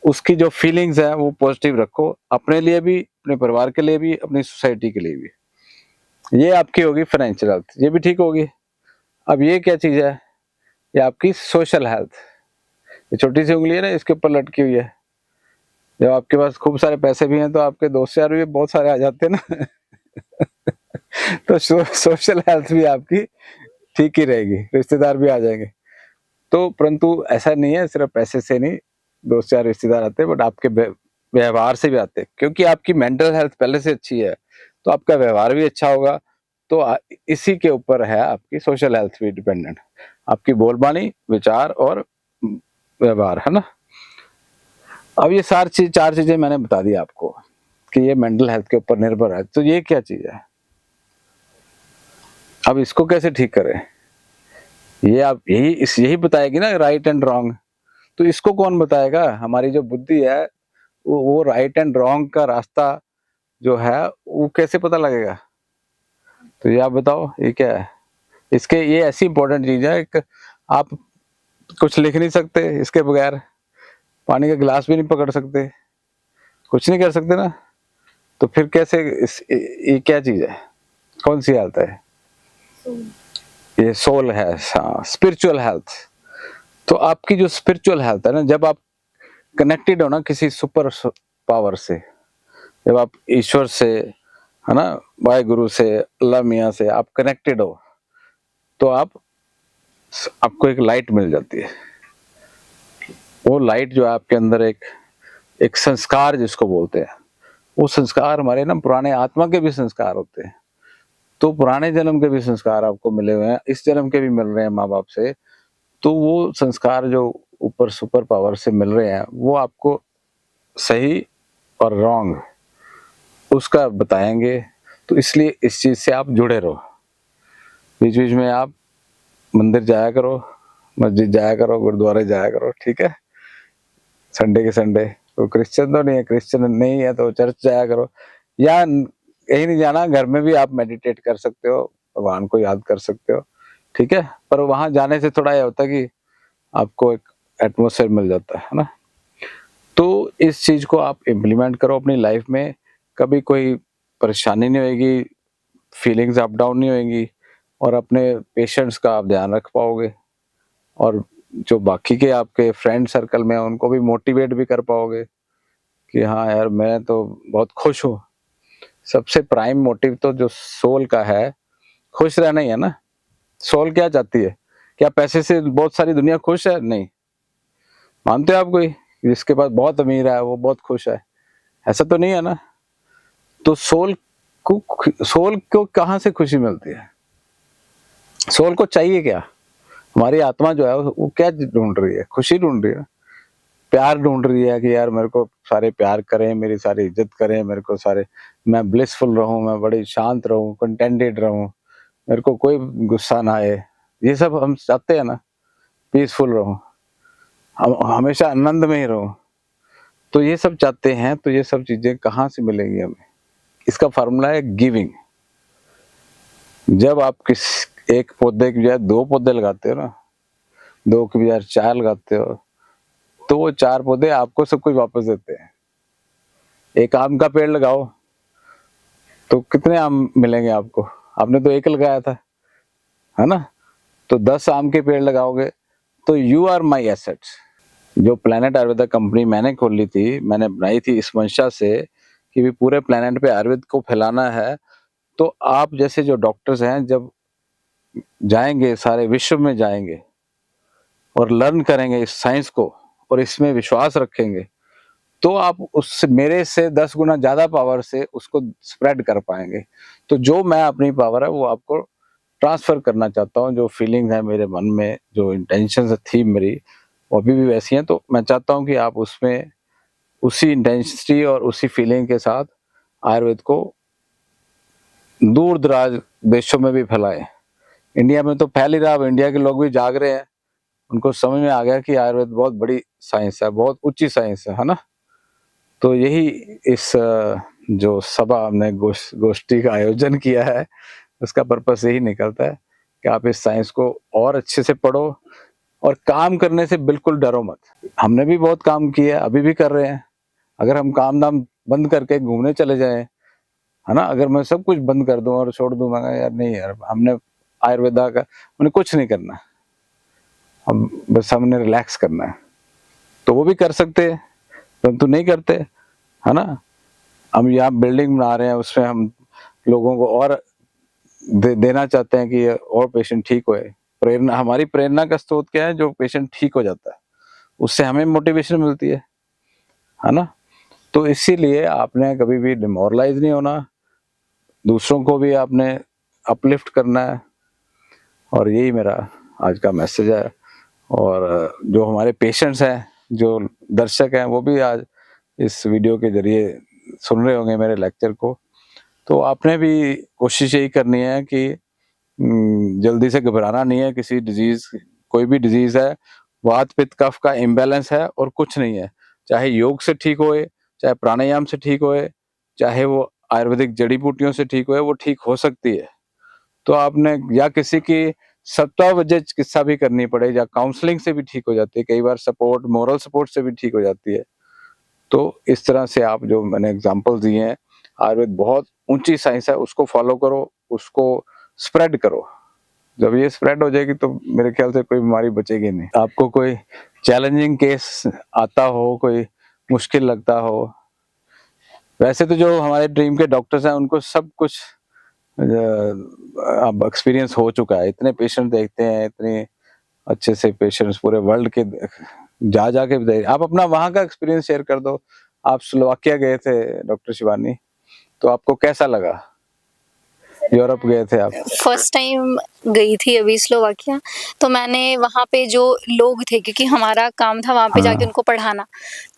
उसकी जो फीलिंग्स है वो पॉजिटिव रखो, अपने लिए भी, अपने परिवार के लिए भी, अपनी सोसाइटी के लिए भी। ये आपकी होगी फाइनेंशियल हेल्थ, ये भी ठीक होगी। अब ये क्या चीज है? ये आपकी सोशल हेल्थ। ये छोटी सी उंगली है ना, इसके ऊपर लटकी हुई है। जब आपके पास खूब सारे पैसे भी हैं तो आपके दोस्त यार भी बहुत सारे आ जाते हैं ना। तो सोशल हेल्थ भी आपकी ठीक ही रहेगी, रिश्तेदार भी आ जाएंगे। तो परंतु ऐसा नहीं है सिर्फ पैसे से नहीं दोस्त यार रिश्तेदार आते हैं, बट आपके व्यवहार से भी आते हैं, क्योंकि आपकी मेंटल हेल्थ पहले से अच्छी है तो आपका व्यवहार भी अच्छा होगा। तो इसी के ऊपर है आपकी सोशल हेल्थ भी डिपेंडेंट, आपकी बोलबानी, विचार और व्यवहार, है ना। अब ये चार चीजें मैंने बता दी आपको कि ये मेंटल हेल्थ के ऊपर निर्भर है। तो ये क्या चीज है? अब इसको कैसे ठीक करें? ये आप यही बताएगी ना राइट एंड रॉन्ग। तो इसको कौन बताएगा? हमारी जो बुद्धि है, वो राइट एंड रॉन्ग का रास्ता जो है वो कैसे पता लगेगा? तो ये आप बताओ, ये क्या है? इसके ये ऐसी इंपॉर्टेंट चीज है, एक आप कुछ लिख नहीं सकते इसके बगैर, पानी का गिलास भी नहीं पकड़ सकते, कुछ नहीं कर सकते ना। तो फिर कैसे ये क्या चीज है? कौन सी हेल्थ है? ये सोल है, हाँ, स्पिरिचुअल हेल्थ। तो आपकी जो स्पिरिचुअल हेल्थ है ना, जब आप कनेक्टेड हो ना किसी सुपर पावर से, जब आप ईश्वर से, है ना, वाहिगुरु से, अल्लाह मियाँ से आप कनेक्टेड हो, तो आपको एक लाइट मिल जाती है। वो लाइट जो है आपके अंदर एक एक संस्कार जिसको बोलते हैं, वो संस्कार हमारे ना पुराने आत्मा के भी संस्कार होते हैं। तो पुराने जन्म के भी संस्कार आपको मिले हुए हैं, इस जन्म के भी मिल रहे हैं माँ बाप से। तो वो संस्कार जो ऊपर सुपर पावर से मिल रहे हैं, वो आपको सही और रॉन्ग उसका बताएंगे। तो इसलिए इस चीज से आप जुड़े रहो। बीच बीच में आप मंदिर जाया करो, मस्जिद जाया करो, गुरुद्वारे जाया करो, ठीक है। संडे के संडे, तो क्रिश्चियन तो नहीं है, क्रिश्चियन नहीं है तो चर्च जाया करो, या कहीं नहीं जाना, घर में भी आप मेडिटेट कर सकते हो, भगवान को याद कर सकते हो, ठीक है। पर वहां जाने से थोड़ा यह होता है कि आपको एक एटमोसफेयर मिल जाता है ना। तो इस चीज को आप इम्प्लीमेंट करो अपनी लाइफ में, कभी कोई परेशानी नहीं होगी, फीलिंग्स अप डाउन नहीं होगी, और अपने पेशेंट्स का आप ध्यान रख पाओगे, और जो बाकी के आपके फ्रेंड सर्कल में उनको भी मोटिवेट भी कर पाओगे कि हाँ यार मैं तो बहुत खुश हूँ। सबसे प्राइम मोटिव तो जो सोल का है, खुश रहना ही है ना। सोल क्या चाहती है? क्या पैसे से बहुत सारी दुनिया खुश है? नहीं। मानते हो आप कोई जिसके पास बहुत अमीर है वो बहुत खुश है? ऐसा तो नहीं है ना। तो सोल को कहाँ से खुशी मिलती है? सोल को चाहिए क्या? हमारी आत्मा जो है वो क्या ढूंढ रही है? खुशी ढूंढ रही है, प्यार ढूंढ रही है कि यार मेरे को सारे प्यार करें, मेरी सारी इज्जत करें, मेरे को सारे, मैं ब्लिसफुल रहूं, मैं बड़ी शांत रहूं, कंटेंटेड रहूं, मेरे को कोई गुस्सा ना आए। ये सब हम चाहते हैं ना, पीसफुल रहूं, हम हमेशा आनंद में ही रहूं। तो ये सब चाहते हैं, तो ये सब चीजें कहाँ से मिलेंगी हमें? इसका फार्मूला है गिविंग। जब आप किस एक पौधे की बजाय 2 पौधे लगाते हो ना, 2 की बजाय 4 लगाते हो, तो वो 4 पौधे आपको सब कुछ वापस देते हैं। एक आम का पेड़ लगाओ तो कितने आम मिलेंगे आपको? आपने तो एक लगाया था, है ना। तो 10 आम के पेड़ लगाओगे तो यू आर माई एसेट्स। जो प्लेनेट आयुर्वेदा कंपनी मैंने खोली थी, मैंने बनाई थी इस मंशा से कि भी पूरे प्लेनेट पे आयुर्वेद को फैलाना है। तो आप जैसे जो डॉक्टर्स हैं, जब जाएंगे सारे विश्व में जाएंगे और लर्न करेंगे इस साइंस को और इसमें विश्वास रखेंगे, तो आप उससे मेरे से 10 गुना ज्यादा पावर से उसको स्प्रेड कर पाएंगे। तो जो मैं अपनी पावर है वो आपको ट्रांसफर करना चाहता हूँ। जो फीलिंग्स है मेरे मन में, जो इंटेंशन थी मेरी, वो अभी भी वैसी हैं। तो मैं चाहता हूँ कि आप उसमें उसी इंटेंसिटी और उसी फीलिंग के साथ आयुर्वेद को दूर दराज देशों में भी फैलाएं। इंडिया में तो फैल ही रहा, अब इंडिया के लोग भी जाग रहे हैं, उनको समझ में आ गया कि आयुर्वेद बहुत बड़ी साइंस है, बहुत ऊंची साइंस है ना। तो यही इस जो सभा हमने गोष्ठी का आयोजन किया है, उसका पर्पस यही निकलता है कि आप इस साइंस को और अच्छे से पढ़ो, और काम करने से बिल्कुल डरो मत। हमने भी बहुत काम किया, अभी भी कर रहे हैं। अगर हम काम धाम बंद करके घूमने चले जाएं, है ना, अगर मैं सब कुछ बंद कर दूं और छोड़ दूं, मैं यार नहीं यार, हमने आयुर्वेदा का हमने कुछ नहीं करना, हम बस हमने रिलैक्स करना है, तो वो भी कर सकते हैं, परंतु नहीं करते, है ना। हम यहाँ बिल्डिंग बना रहे हैं, उसमें हम लोगों को और देना चाहते हैं कि और पेशेंट ठीक होए। प्रेरणा, हमारी प्रेरणा का स्रोत क्या है? जो पेशेंट ठीक हो जाता है, उससे हमें मोटिवेशन मिलती है ना। तो इसीलिए आपने कभी भी डिमोरलाइज नहीं होना, दूसरों को भी आपने अपलिफ्ट करना है, और यही मेरा आज का मैसेज है। और जो हमारे पेशेंट्स हैं, जो दर्शक हैं, वो भी आज इस वीडियो के जरिए सुन रहे होंगे मेरे लेक्चर को। तो आपने भी कोशिश यही करनी है कि जल्दी से घबराना नहीं है किसी डिजीज, कोई भी डिजीज है, वात पित्त कफ का इम्बैलेंस है और कुछ नहीं है। चाहे योग से ठीक होए, चाहे प्राणायाम से ठीक होए, चाहे वो आयुर्वेदिक जड़ी बूटियों से ठीक होए, वो ठीक हो सकती है। तो आपने, या किसी की सप्ताह वजह चिकित्सा भी करनी पड़े, या काउंसलिंग से भी ठीक हो जाती है, कई बार सपोर्ट, मोरल सपोर्ट से भी ठीक हो जाती है। तो इस तरह से आप जो मैंने एग्जांपल दिए हैं, आयुर्वेद बहुत ऊंची साइंस है, उसको फॉलो करो, उसको स्प्रेड करो। जब ये स्प्रेड हो जाएगी तो मेरे ख्याल से कोई बीमारी बचेगी नहीं। आपको कोई चैलेंजिंग केस आता हो, कोई मुश्किल लगता हो, वैसे तो जो हमारे ड्रीम के डॉक्टर्स हैं उनको सब कुछ अब एक्सपीरियंस हो चुका है, इतने पेशेंट देखते हैं, इतने अच्छे से पेशेंट्स पूरे वर्ल्ड के जा के भी आप अपना वहाँ का एक्सपीरियंस शेयर कर दो। आप स्लोवाकिया गए थे डॉक्टर शिवानी, तो आपको कैसा लगा? यूरोप गए थे आप? फर्स्ट टाइम गई थी अभी स्लोवाकिया, तो मैंने वहाँ पे जो लोग थे, क्योंकि हमारा काम था वहाँ पे जाके हाँ। उनको पढ़ाना,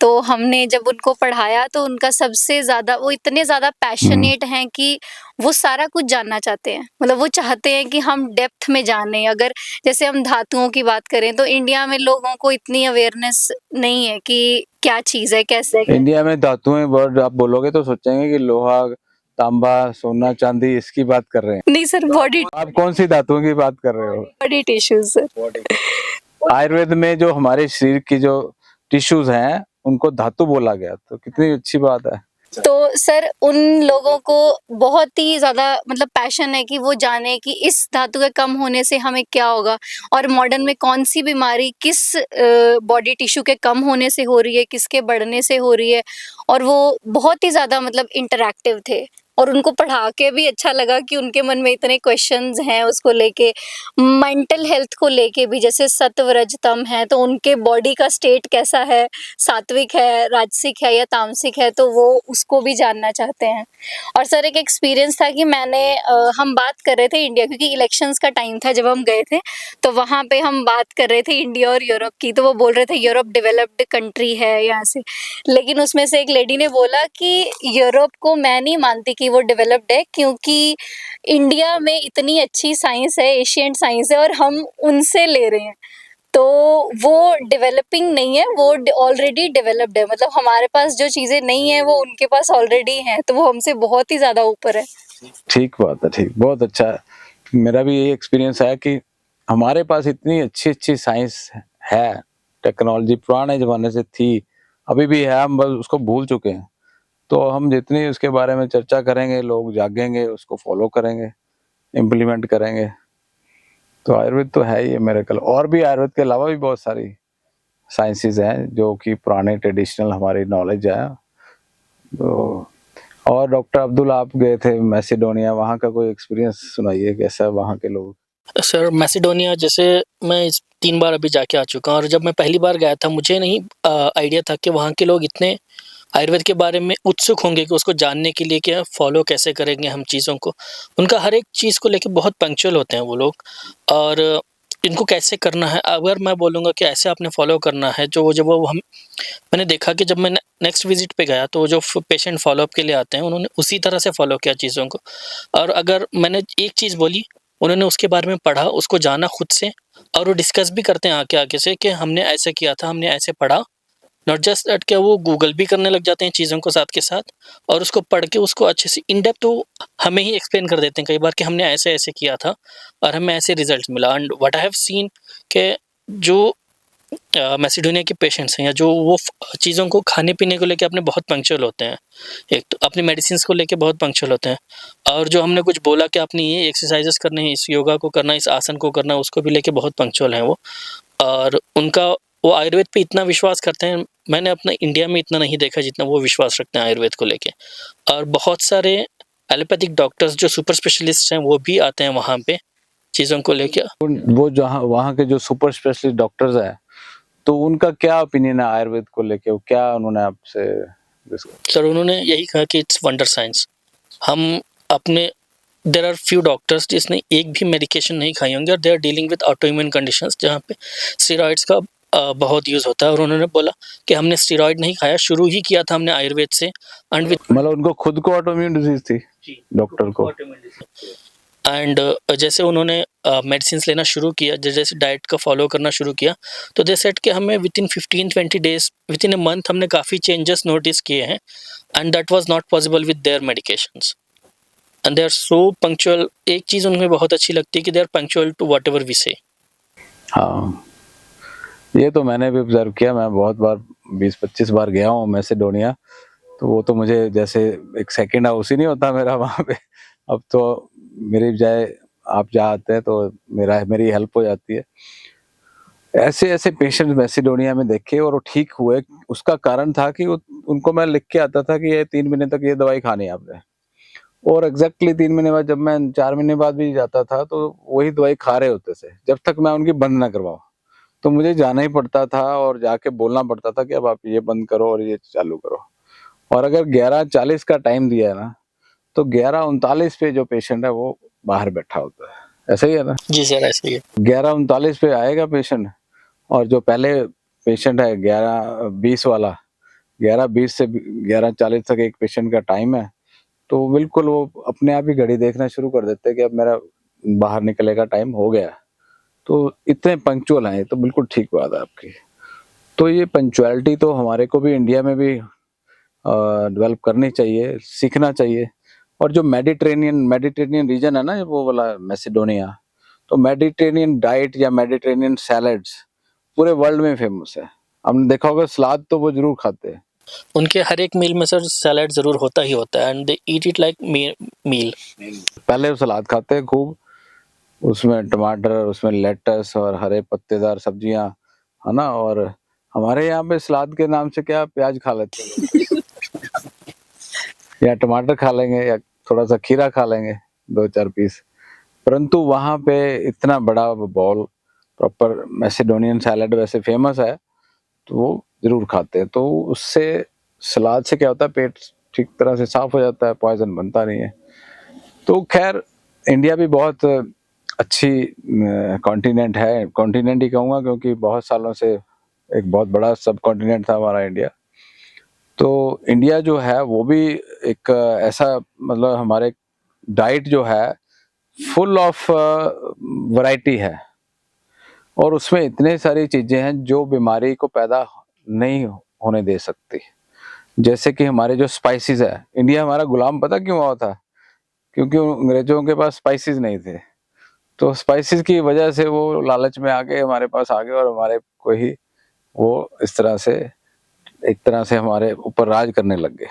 तो हमने जब उनको पढ़ाया तो उनका सबसे ज़्यादा वो इतने ज़्यादा पैशनेट हैं कि वो सारा कुछ जानना चाहते हैं। मतलब वो चाहते हैं कि हम डेप्थ में जानें। अगर जैसे हम धातुओं की बात करें तो इंडिया में लोगों को इतनी अवेयरनेस नहीं है कि क्या चीज़ है, कैसे है। इंडिया में धातुएं वर्ड आप बोलोगे तो सोचेंगे कि लोहा, तांबा, सोना, चांदी इसकी बात कर रहे हैं। नहीं सर, बॉडी आप कौन सी धातुओं की बात कर रहे हो? Body tissues sir. आयुर्वेद में जो हमारे शरीर की जो टिश्यूज हैं उनको धातु बोला गया, तो कितनी अच्छी बात है। तो सर उन लोगों को बहुत ही ज़्यादा मतलब पैशन है कि वो जाने कि इस धातु के कम होने से हमें क्या होगा, और मॉडर्न में कौन-सी बीमारी किस बॉडी टिश्यू के कम होने से हो रही है, किसके बढ़ने से हो रही है। और वो बहुत ही ज़्यादा मतलब इंटरैक्टिव थे, और उनको पढ़ा के भी अच्छा लगा कि उनके मन में इतने क्वेश्चंस हैं उसको लेके। मेंटल हेल्थ को लेके भी, जैसे सत्व, रज, तम है तो उनके बॉडी का स्टेट कैसा है, सात्विक है, राजसिक है या तामसिक है, तो वो उसको भी जानना चाहते हैं। और सर एक एक्सपीरियंस था कि हम बात कर रहे थे इंडिया, क्योंकि इलेक्शंस का टाइम था जब हम गए थे, तो वहाँ पे हम बात कर रहे थे इंडिया और यूरोप की, तो वो बोल रहे थे यूरोप डेवलप्ड कंट्री है यहाँ से। लेकिन उसमें से एक लेडी ने बोला कि यूरोप को मैं नहीं मानती कि वो डेवलप्ड है, क्योंकि इंडिया में इतनी अच्छी साइंस है, एशिएंट साइंस है, और हम उनसे ले रहे हैं। तो वो डेवलपिंग नहीं है, वो ऑलरेडी डेवलप्ड है। मतलब हमारे पास जो चीज़ें नहीं है वो उनके पास ऑलरेडी हैं, तो वो हमसे बहुत ही ज़्यादा ऊपर है। ठीक बात है, ठीक, बहुत अच्छा है। मेरा भी यही एक्सपीरियंस है कि हमारे पास इतनी अच्छी साइंस है, टेक्नोलॉजी पुराने ज़माने से थी, अभी भी है, हम बस उसको भूल चुके हैं। तो हम जितनी उसके बारे में चर्चा करेंगे, लोग जागेंगे, उसको फॉलो करेंगे, इम्प्लीमेंट करेंगे, तो आयुर्वेद तो है ही है मिरेकल। और भी आयुर्वेद के अलावा भी बहुत सारी साइंसेज हैं जो कि पुराने ट्रेडिशनल हमारी नॉलेज है। तो और डॉक्टर अब्दुल, आप गए थे मैसेडोनिया, वहाँ का कोई एक्सपीरियंस सुनाइए, कैसा है वहाँ के लोग? सर मैसेडोनिया जैसे मैं 3 बार अभी जाके आ चुका हूँ, और जब मैं पहली बार गया था मुझे नहीं आइडिया था कि वहाँ के लोग इतने आयुर्वेद के बारे में उत्सुक होंगे कि उसको जानने के लिए कि फॉलो कैसे करेंगे हम चीज़ों को। उनका हर एक चीज़ को लेके बहुत पंक्चुअल होते हैं वो लोग, और इनको कैसे करना है, अगर मैं बोलूँगा कि ऐसे आपने फॉलो करना है, मैंने देखा कि जब मैं नेक्स्ट विजिट पे गया तो जो पेशेंट फॉलोअप के लिए आते हैं उन्होंने उसी तरह से फॉलो किया चीज़ों को। और अगर मैंने एक चीज़ बोली, उन्होंने उसके बारे में पढ़ा, उसको जाना खुद से, और वो डिस्कस भी करते हैं आगे से कि हमने ऐसे किया था, हमने ऐसे पढ़ा। नॉट जस्ट दैट, क्या वो गूगल भी करने लग जाते हैं चीज़ों को साथ के साथ, और उसको पढ़ के उसको अच्छे से इन डेप्थ वो हमें ही एक्सप्लेन कर देते हैं कई बार कि हमने ऐसे-ऐसे किया था और हमें ऐसे रिज़ल्ट मिला। And what I have seen कि जो मैसेडोनिया के पेशेंट्स हैं, या जो वो चीज़ों को खाने-पीने को लेके अपने बहुत पंक्चुअल होते हैं। एक तो अपनी मेडिसिन्स को लेके बहुत पंक्चुअल होते हैं, और जो हमने कुछ बोला कि आपने ये एक्सरसाइज़ेज़ करने हैं, इस योगा को करना है, इस आसन को करना है, उसको भी लेके बहुत पंक्चुअल हैं वो। और उनका वो आयुर्वेद पे इतना विश्वास करते हैं, मैंने अपना इंडिया में इतना नहीं देखा जितना वो विश्वास रखते हैं आयुर्वेद को लेके। और बहुत सारे एलोपैथिक डॉक्टर्स जो सुपर स्पेशलिस्ट हैं वो भी आते हैं वहाँ पे चीज़ों को लेके। वो जहाँ वहाँ के जो सुपर स्पेशलिस्ट डॉक्टर्स हैं, तो उनका क्या ओपिनियन है आयुर्वेद को लेके? वो क्या उन्होंने आपसे सर उन्होंने यही कहा कि इट्स वंडर साइंस। हम अपने देयर आर फ्यू डॉक्टर्स जिसने एक भी मेडिकेशन नहीं खाई होंगी, और they are dealing with autoimmune conditions जहाँ पे स्टेरॉइड्स का बहुत यूज़ होता है। और उन्होंने बोला कि हमने स्टेरॉइड नहीं खाया, शुरू ही किया था हमने आयुर्वेद से। एंड विद मतलब उनको खुद को ऑटोइम्यून डिजीज थी, डॉक्टर को? एंड जैसे उन्होंने मेडिसिन्स लेना शुरू किया, जैसे डाइट का फॉलो करना शुरू किया, तो दे सेड कि हमें within 15-20 days, within a month हमने काफ़ी चेंजेस नोटिस किए हैं, and that was not possible with their medications. And they are so punctual. एक चीज़ उनमें बहुत अच्छी लगती है कि they are punctual to whatever we say. हाँ, ये तो मैंने भी ऑब्जर्व किया। मैं बहुत बार 20-25 बार गया हूँ मैसेडोनिया, तो वो तो मुझे जैसे एक सेकंड हाउस ही नहीं होता मेरा वहाँ पे। अब तो मेरी बजाय आप जहाँ आते हैं तो मेरी हेल्प हो जाती है। ऐसे ऐसे पेशेंट मैसिडोनिया में देखे और वो ठीक हुए। उसका कारण था कि उनको मैं लिख के आता था कि ये 3 महीने तक ये दवाई खानी है आपने, और एग्जैक्टली 3 महीने बाद जब मैं 4 महीने बाद भी जाता था तो वही दवाई खा रहे होते थे, जब तक मैं उनकी बंद ना करवाऊं। तो मुझे जाना ही पड़ता था और जाके बोलना पड़ता था कि अब आप ये बंद करो और ये चालू करो। और अगर 11:40 का टाइम दिया है ना, तो 11:39 पे जो पेशेंट है वो बाहर बैठा होता है। ऐसा ही है ना? जी सर, ऐसे ही है। 11:39 पे आएगा पेशेंट, और जो पहले पेशेंट है 11:20 वाला, 11:20 से 11:40 तक एक पेशेंट का टाइम है, तो बिल्कुल वो अपने आप ही घड़ी देखना शुरू कर देते हैं कि अब मेरा बाहर निकले का टाइम हो गया। तो इतने पंक्चुअल हैं, तो बिल्कुल ठीक बात है आपकी। तो ये पंक्चुअलिटी तो हमारे को भी इंडिया में भी डेवलप करनी चाहिए, सीखना चाहिए। और जो मेडिटेरेनियन रीजन है ना, वो वाला मैसिडोनिया, तो मेडिटेरेनियन डाइट या मेडिटेरेनियन सैलड्स पूरे वर्ल्ड में फेमस है। हमने देखा होगा सलाद तो वो जरूर खाते हैं। उनके हर एक मील में सर सैलेड ज़रूर होता ही होता है, and they eat it like meal. पहले वो सलाद खाते हैं खूब, उसमें टमाटर, उसमें लेटस और हरे पत्तेदार सब्जियां, है ना। और हमारे यहाँ पे सलाद के नाम से क्या प्याज खा लेते हैं या टमाटर खा लेंगे या थोड़ा सा खीरा खा लेंगे 2-4 पीस। परंतु वहाँ पे इतना बड़ा बॉल प्रॉपर मैसिडोनियन सैलड वैसे फेमस है, तो वो जरूर खाते हैं। तो उससे सलाद से क्या होता है, पेट ठीक तरह से साफ हो जाता है, पॉइजन बनता नहीं है। तो खैर इंडिया भी बहुत अच्छी कॉन्टिनेंट है, कॉन्टिनेंट ही कहूँगा क्योंकि बहुत सालों से एक बहुत बड़ा सब कॉन्टिनेंट था हमारा इंडिया। तो इंडिया जो है वो भी एक ऐसा, मतलब हमारे डाइट जो है फुल ऑफ वैरायटी है, और उसमें इतने सारी चीजें हैं जो बीमारी को पैदा नहीं होने दे सकती। जैसे कि हमारे जो स्पाइसेस है, इंडिया हमारा गुलाम पता क्यों हुआ था? क्योंकि अंग्रेजों के पास स्पाइसेस नहीं थे। तो स्पाइसेस की वजह से वो लालच में आके हमारे पास आ गए और हमारे को ही वो इस तरह से, एक तरह से हमारे ऊपर राज करने लग गए।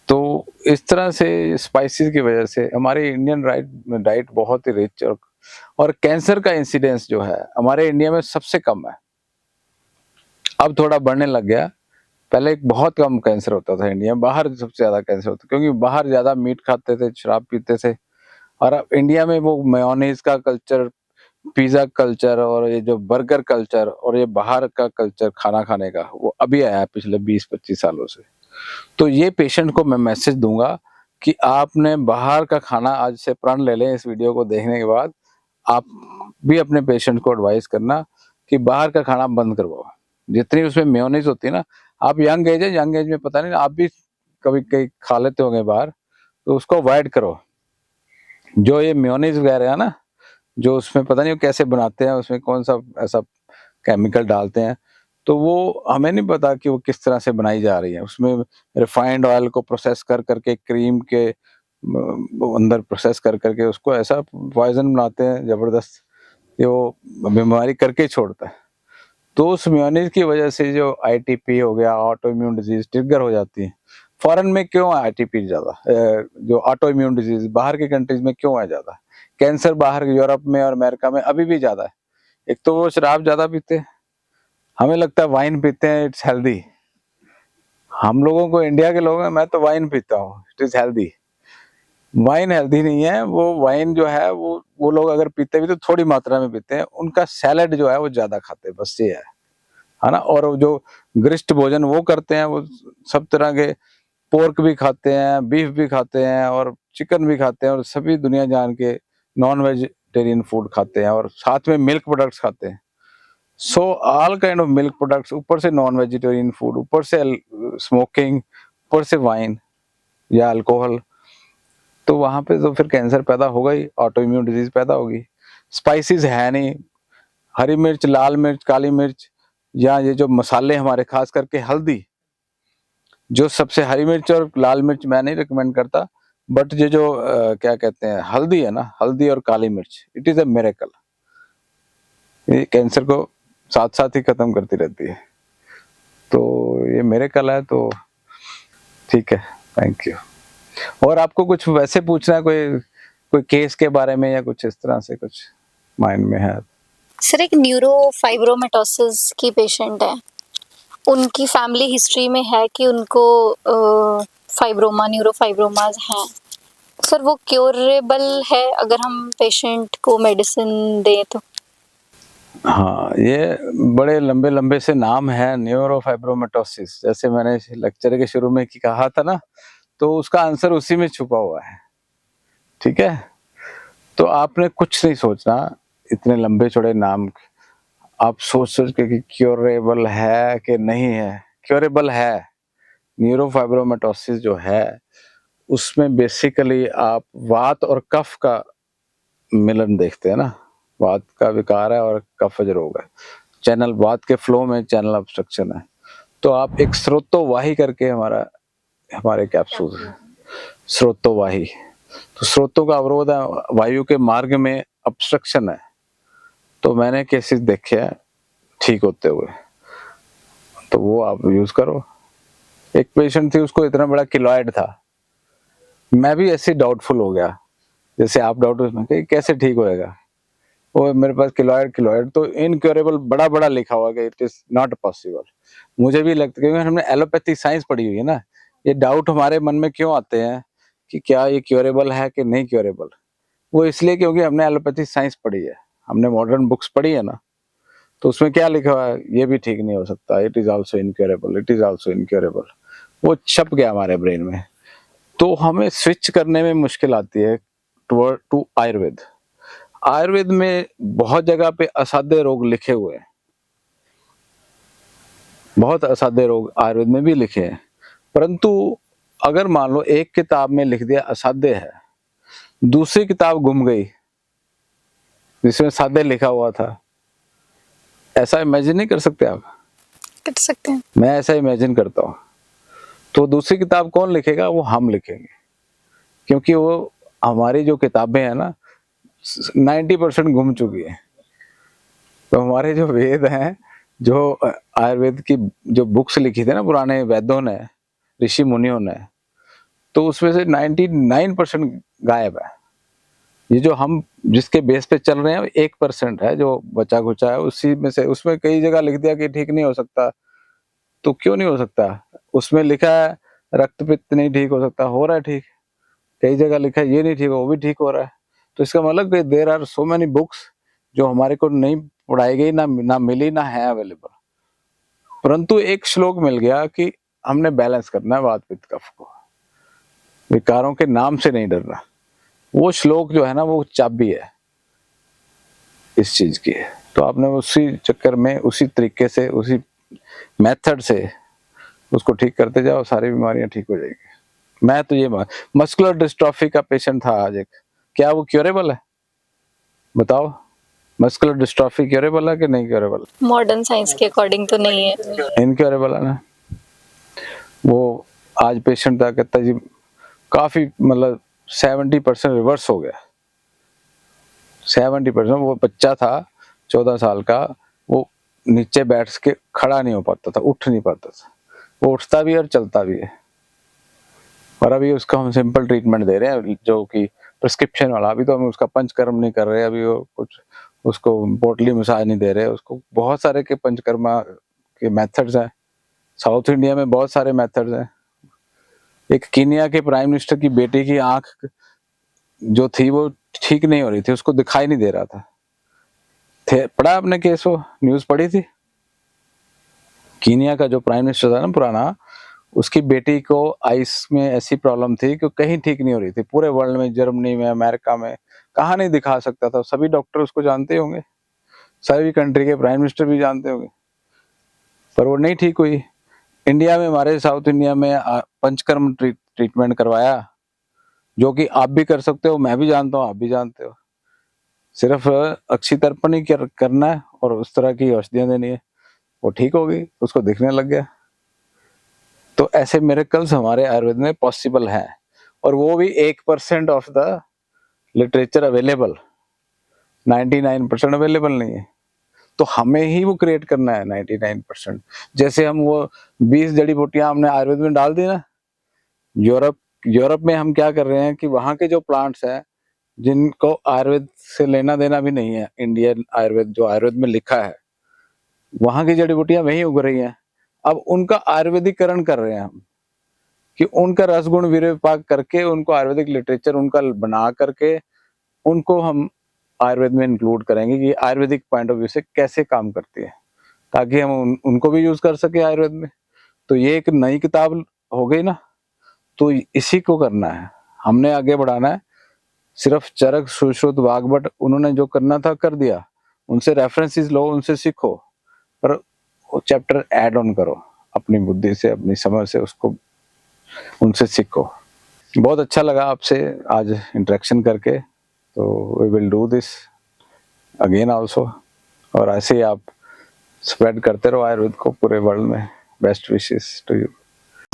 तो इस तरह से स्पाइसेस की वजह से हमारी इंडियन डाइट बहुत ही रिच, और कैंसर का इंसिडेंस जो है हमारे इंडिया में सबसे कम है। अब थोड़ा बढ़ने लग गया, पहले बहुत कम कैंसर होता था इंडिया में, बाहर सबसे ज्यादा कैंसर होता, क्योंकि बाहर ज्यादा मीट खाते थे, शराब पीते थे। और अब इंडिया में वो मेयोनीज का कल्चर, पिज्जा कल्चर और ये जो बर्गर कल्चर और ये बाहर का कल्चर खाना खाने का, वो अभी आया है पिछले 20-25 सालों से। तो ये पेशेंट को मैं मैसेज दूंगा कि आपने बाहर का खाना आज से प्रण ले लें। इस वीडियो को देखने के बाद आप भी अपने पेशेंट को एडवाइस करना कि बाहर का खाना बंद करवाओ। जितनी उसमें मेयोनीज होती है ना, आप यंग एज है, यंग एज में पता नहीं आप भी कभी कहीं खा लेते होंगे बाहर, तो उसको अवॉइड करो। जो ये मेयोनीज वगैरह है ना, जो उसमें पता नहीं वो कैसे बनाते हैं, उसमें कौन सा ऐसा केमिकल डालते हैं, तो वो हमें नहीं पता कि वो किस तरह से बनाई जा रही है। उसमें रिफाइंड ऑयल को प्रोसेस कर करके क्रीम के अंदर प्रोसेस कर करके उसको ऐसा पॉइजन बनाते हैं जबरदस्त कि वो बीमारी करके ही छोड़ता है। तो उस मेयोनीज की वजह से जो आईटीपी हो गया, ऑटो इम्यून डिजीज ट्रिगर हो जाती है। फॉरेन में क्यों है आईटीपी ज्यादा, जो ऑटो इम्यून डिजीज बाहर के कंट्रीज में क्यों है ज्यादा? कैंसर बाहर यूरोप में और अमेरिका में अभी भी ज्यादा है। एक तो वो शराब ज्यादा पीते हैं, हमें लगता है वाइन पीते हैं इट्स हेल्दी। हम लोगों को, इंडिया के लोग हैं, मैं तो वाइन पीता हूँ, it is healthy. Wine healthy नहीं है। वो वाइन जो है वो लोग अगर पीते भी तो थोड़ी मात्रा में पीते हैं, उनका सैलेड जो है वो ज्यादा खाते हैं, बस ये है ना। और वो जो गरिष्ठ भोजन वो करते हैं, वो सब तरह के पोर्क भी खाते हैं, बीफ भी खाते हैं और चिकन भी खाते हैं, और सभी दुनिया जान के नॉन वेजिटेरियन फूड खाते हैं, और साथ में मिल्क प्रोडक्ट्स खाते हैं। So all kind of milk products, ऊपर से नॉन वेजिटेरियन फूड, ऊपर से स्मोकिंग, ऊपर से वाइन या अल्कोहल, तो वहां पे तो फिर कैंसर पैदा होगा ही, ऑटो इम्यून डिजीज पैदा होगी। स्पाइसेस है नहीं, हरी मिर्च, लाल मिर्च, काली मिर्च, या ये जो मसाले हमारे, खास करके हल्दी, जो सबसे, हरी मिर्च और लाल मिर्च मैं नहीं रिकमेंड करता, बट ये जो क्या कहते हैं, हल्दी है ना, हल्दी और काली मिर्च, इट इज अ मिरेकल। ये कैंसर को साथ साथ ही खत्म करती रहती है। तो ये मिरेकल है। तो ठीक है, थैंक यू। और आपको कुछ वैसे पूछना है, कोई कोई केस के बारे में या कुछ इस तरह से कुछ माइंड में है? सर एक न्यूरोफाइब्रोमेटोसिस की पेशेंट है, उनकी फैमिली हिस्ट्री में है कि उनको न्यूरोफाइब्रोमास हैं। सर वो क्योरेबल है अगर हम पेशेंट को मेडिसिन दें तो? हाँ, ये बड़े लंबे लंबे से नाम है न्यूरोफाइब्रोमेटोसिस, जैसे मैंने लेक्चर के शुरू में कहा था ना, तो उसका आंसर उसी में छुपा हुआ है। ठीक है, तो आपने कुछ नहीं सोचना, इतने लंबे चौड़े नाम आप सोच के कि क्योरेबल है कि नहीं है। क्योरेबल है। न्यूरोफाइब्रोमेटोसिस जो है उसमें बेसिकली आप वात और कफ का मिलन देखते हैं ना, वात का विकार है और कफज रोग है। चैनल वात के फ्लो में चैनल ऑब्स्ट्रक्शन है, तो आप एक स्रोतोवाही करके हमारे कैप्सूल स्रोतोवाही, तो स्रोतों का अवरोध है, वायु के मार्ग में ऑब्स्ट्रक्शन है। तो मैंने केसेस देखे हैं ठीक होते हुए, तो वो आप यूज करो। एक पेशेंट थी, उसको इतना बड़ा किलॉइड था, मैं भी ऐसे डाउटफुल हो गया जैसे आप डाउटफुल में कि कैसे ठीक होएगा। वो मेरे पास किलॉइड तो इनक्योरेबल बड़ा बड़ा लिखा हुआ कि इट इज नॉट पॉसिबल। मुझे भी लगता है, क्योंकि हमने एलोपैथी साइंस पढ़ी हुई है ना, ये डाउट हमारे मन में क्यों आते हैं कि क्या ये क्योरेबल है कि नहीं क्योरेबल। वो इसलिए क्योंकि हमने एलोपैथी साइंस पढ़ी है, हमने मॉडर्न बुक्स पढ़ी है ना, तो उसमें क्या लिखा हुआ है, ये भी ठीक नहीं हो सकता, it is also incurable, it is also incurable. वो छप गया हमारे ब्रेन में, तो हमें स्विच करने में मुश्किल आती है टू आयुर्वेद। आयुर्वेद में बहुत जगह पे असाध्य रोग लिखे हुए हैं, बहुत असाध्य रोग आयुर्वेद में भी लिखे हैं, परंतु अगर मान लो एक किताब में लिख दिया असाध्य है, दूसरी किताब गुम गई जिसमें साध्य लिखा हुआ था, ऐसा इमेजिन नहीं कर सकते आप? कर सकते हैं। मैं ऐसा इमेजिन करता हूँ। तो दूसरी किताब कौन लिखेगा? वो हम लिखेंगे, क्योंकि वो हमारी जो किताबें हैं ना 90% गुम चुकी है। तो हमारे जो वेद हैं, जो आयुर्वेद की जो बुक्स लिखी थी ना पुराने वैद्यों ने, ऋषि मुनियों ने, तो उसमें से 99% गायब है। ये जो हम जिसके बेस पे चल रहे हैं 1% है जो बचा खुचा है, उसी में से उसमें कई जगह लिख दिया कि ठीक नहीं हो सकता। तो क्यों नहीं हो सकता? उसमें लिखा है रक्त पित्त नहीं ठीक हो सकता, हो रहा है ठीक। कई जगह लिखा है ये नहीं ठीक हो, वो भी ठीक हो रहा है। तो इसका मतलब कि there are so many books जो हमारे को नहीं पढ़ाई गई, ना मिली, ना है अवेलेबल। परंतु एक श्लोक मिल गया कि हमने बैलेंस करना है वात पित्त कफ को, विकारों के नाम से नहीं डरना। वो श्लोक जो है ना, वो चाबी है इस चीज की। तो आपने उसी चक्कर में, उसी तरीके से, उसी मेथड से उसको ठीक करते जाओ, सारी बीमारियां ठीक हो जाएगी। मैं तो ये मस्कुलर डिस्ट्रॉफी का पेशेंट था आज एक, क्या वो क्योरेबल है? बताओ, मस्कुलर डिस्ट्रॉफी क्योरेबल है कि नहीं क्योरेबल? मॉडर्न साइंस के अकॉर्डिंग तो नहीं है। इनक्योरेबल है ना। वो आज पेशेंट था, कहता जी काफी मतलब 70% रिवर्स हो गया। 70%। वो बच्चा था 14 साल का, वो नीचे बैठ के खड़ा नहीं हो पाता था, उठ नहीं पाता था। वो उठता भी और चलता भी है। और अभी उसका हम सिंपल ट्रीटमेंट दे रहे हैं जो कि प्रिस्क्रिप्शन वाला। अभी तो हम उसका पंचकर्म नहीं कर रहे, अभी वो कुछ उसको पोटली मसाज नहीं दे रहे, उसको बहुत सारे के पंचकर्मा के मेथड्स हैं। साउथ इंडिया में बहुत सारे मेथड्स हैं। एक कीनिया के प्राइम मिनिस्टर की बेटी की आंख जो थी वो ठीक नहीं हो रही थी, उसको दिखाई नहीं दे रहा था। पढ़ा आपने केस? वो न्यूज पढ़ी थी? कीनिया का जो प्राइम मिनिस्टर था ना पुराना, उसकी बेटी को आइस में ऐसी प्रॉब्लम थी कि कहीं ठीक नहीं हो रही थी। पूरे वर्ल्ड में, जर्मनी में, अमेरिका में, कहाँ नहीं दिखा सकता था। सभी डॉक्टर उसको जानते होंगे, सभी कंट्री के प्राइम मिनिस्टर भी जानते होंगे, पर वो नहीं ठीक हुई। इंडिया में, हमारे साउथ इंडिया में पंचकर्म ट्रीटमेंट करवाया, जो कि आप भी कर सकते हो, मैं भी जानता हूँ, आप भी जानते हो। सिर्फ अक्षी तर्पण ही करना है और उस तरह की औषधियां देनी है, वो ठीक हो गई, उसको दिखने लग गया। तो ऐसे मिरेकल्स हमारे आयुर्वेद में पॉसिबल है, और वो भी 1% of the literature available, 99% available नहीं है। तो हमें ही वो क्रिएट करना है 99%। जैसे हम वो 20 जड़ी बूटियां हमने आयुर्वेद में डाल दी ना। यूरोप में हम क्या कर रहे हैं कि वहां के जो प्लांट्स हैं जिनको आयुर्वेद से लेना देना भी नहीं है, इंडियन आयुर्वेद जो आयुर्वेद में लिखा है वहां की जड़ी बूटियां वहीं उग रही हैं। अब उनका आयुर्वेदिकरण कर रहे हैं हम, कि उनका रसगुण विवेक करके उनको आयुर्वेदिक लिटरेचर उनका बना करके उनको हम आयुर्वेद में इंक्लूड करेंगे कि आयुर्वेदिक पॉइंट ऑफ व्यू से कैसे काम करती है, ताकि हम उनको भी यूज कर सके आयुर्वेद में। तो ये एक नई किताब हो गई ना, तो इसी को करना है, हमने आगे बढ़ाना है। सिर्फ चरक सुश्रुत वाग्भट उन्होंने जो करना था कर दिया, उनसे रेफरेंसेस लो, उनसे सीखो, पर वो चैप्टर ऐड ऑन करो अपनी बुद्धि से, अपनी समझ से, उसको उनसे सीखो। बहुत अच्छा लगा आपसे आज इंटरेक्शन करके, तो we will do this again also, और ऐसे ही आप स्प्रेड करते रहो आयुर्वेद को पूरे वर्ल्ड में। Best wishes to you.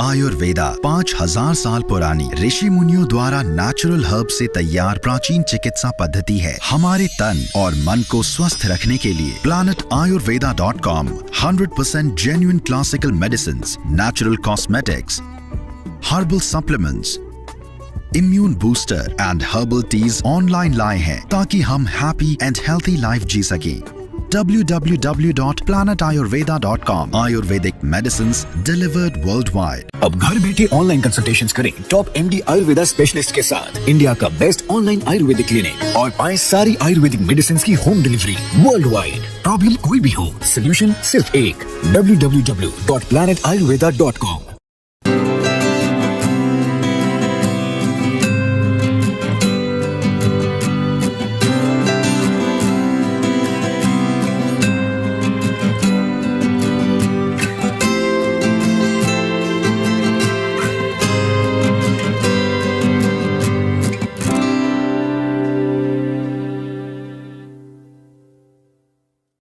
Ayurveda 5000 साल पुरानी ऋषि मुनियों द्वारा नेचुरल हर्ब से तैयार प्राचीन चिकित्सा पद्धति है। हमारे तन और मन को स्वस्थ रखने के लिए planetayurveda.com 100% genuine classical medicines, natural cosmetics, herbal supplements, immune booster and herbal tease online लाए हैं ताकि हम हैप्पी एंड हेल्थी लाइफ जी सकें। www.planetayurveda.com Ayurvedic medicines delivered worldwide. अब घर बैठे ऑनलाइन कंसल्टेशंस करें टॉप एमडी आयुर्वेदा स्पेशलिस्ट के साथ, इंडिया का बेस्ट ऑनलाइन आयुर्वेदिक क्लिनिक, और पाएं सारी आयुर्वेदिक मेडिसिन की home delivery world wide. Problem कोई भी हो, सोल्यूशन सिर्फ एक, www.planetayurveda.com।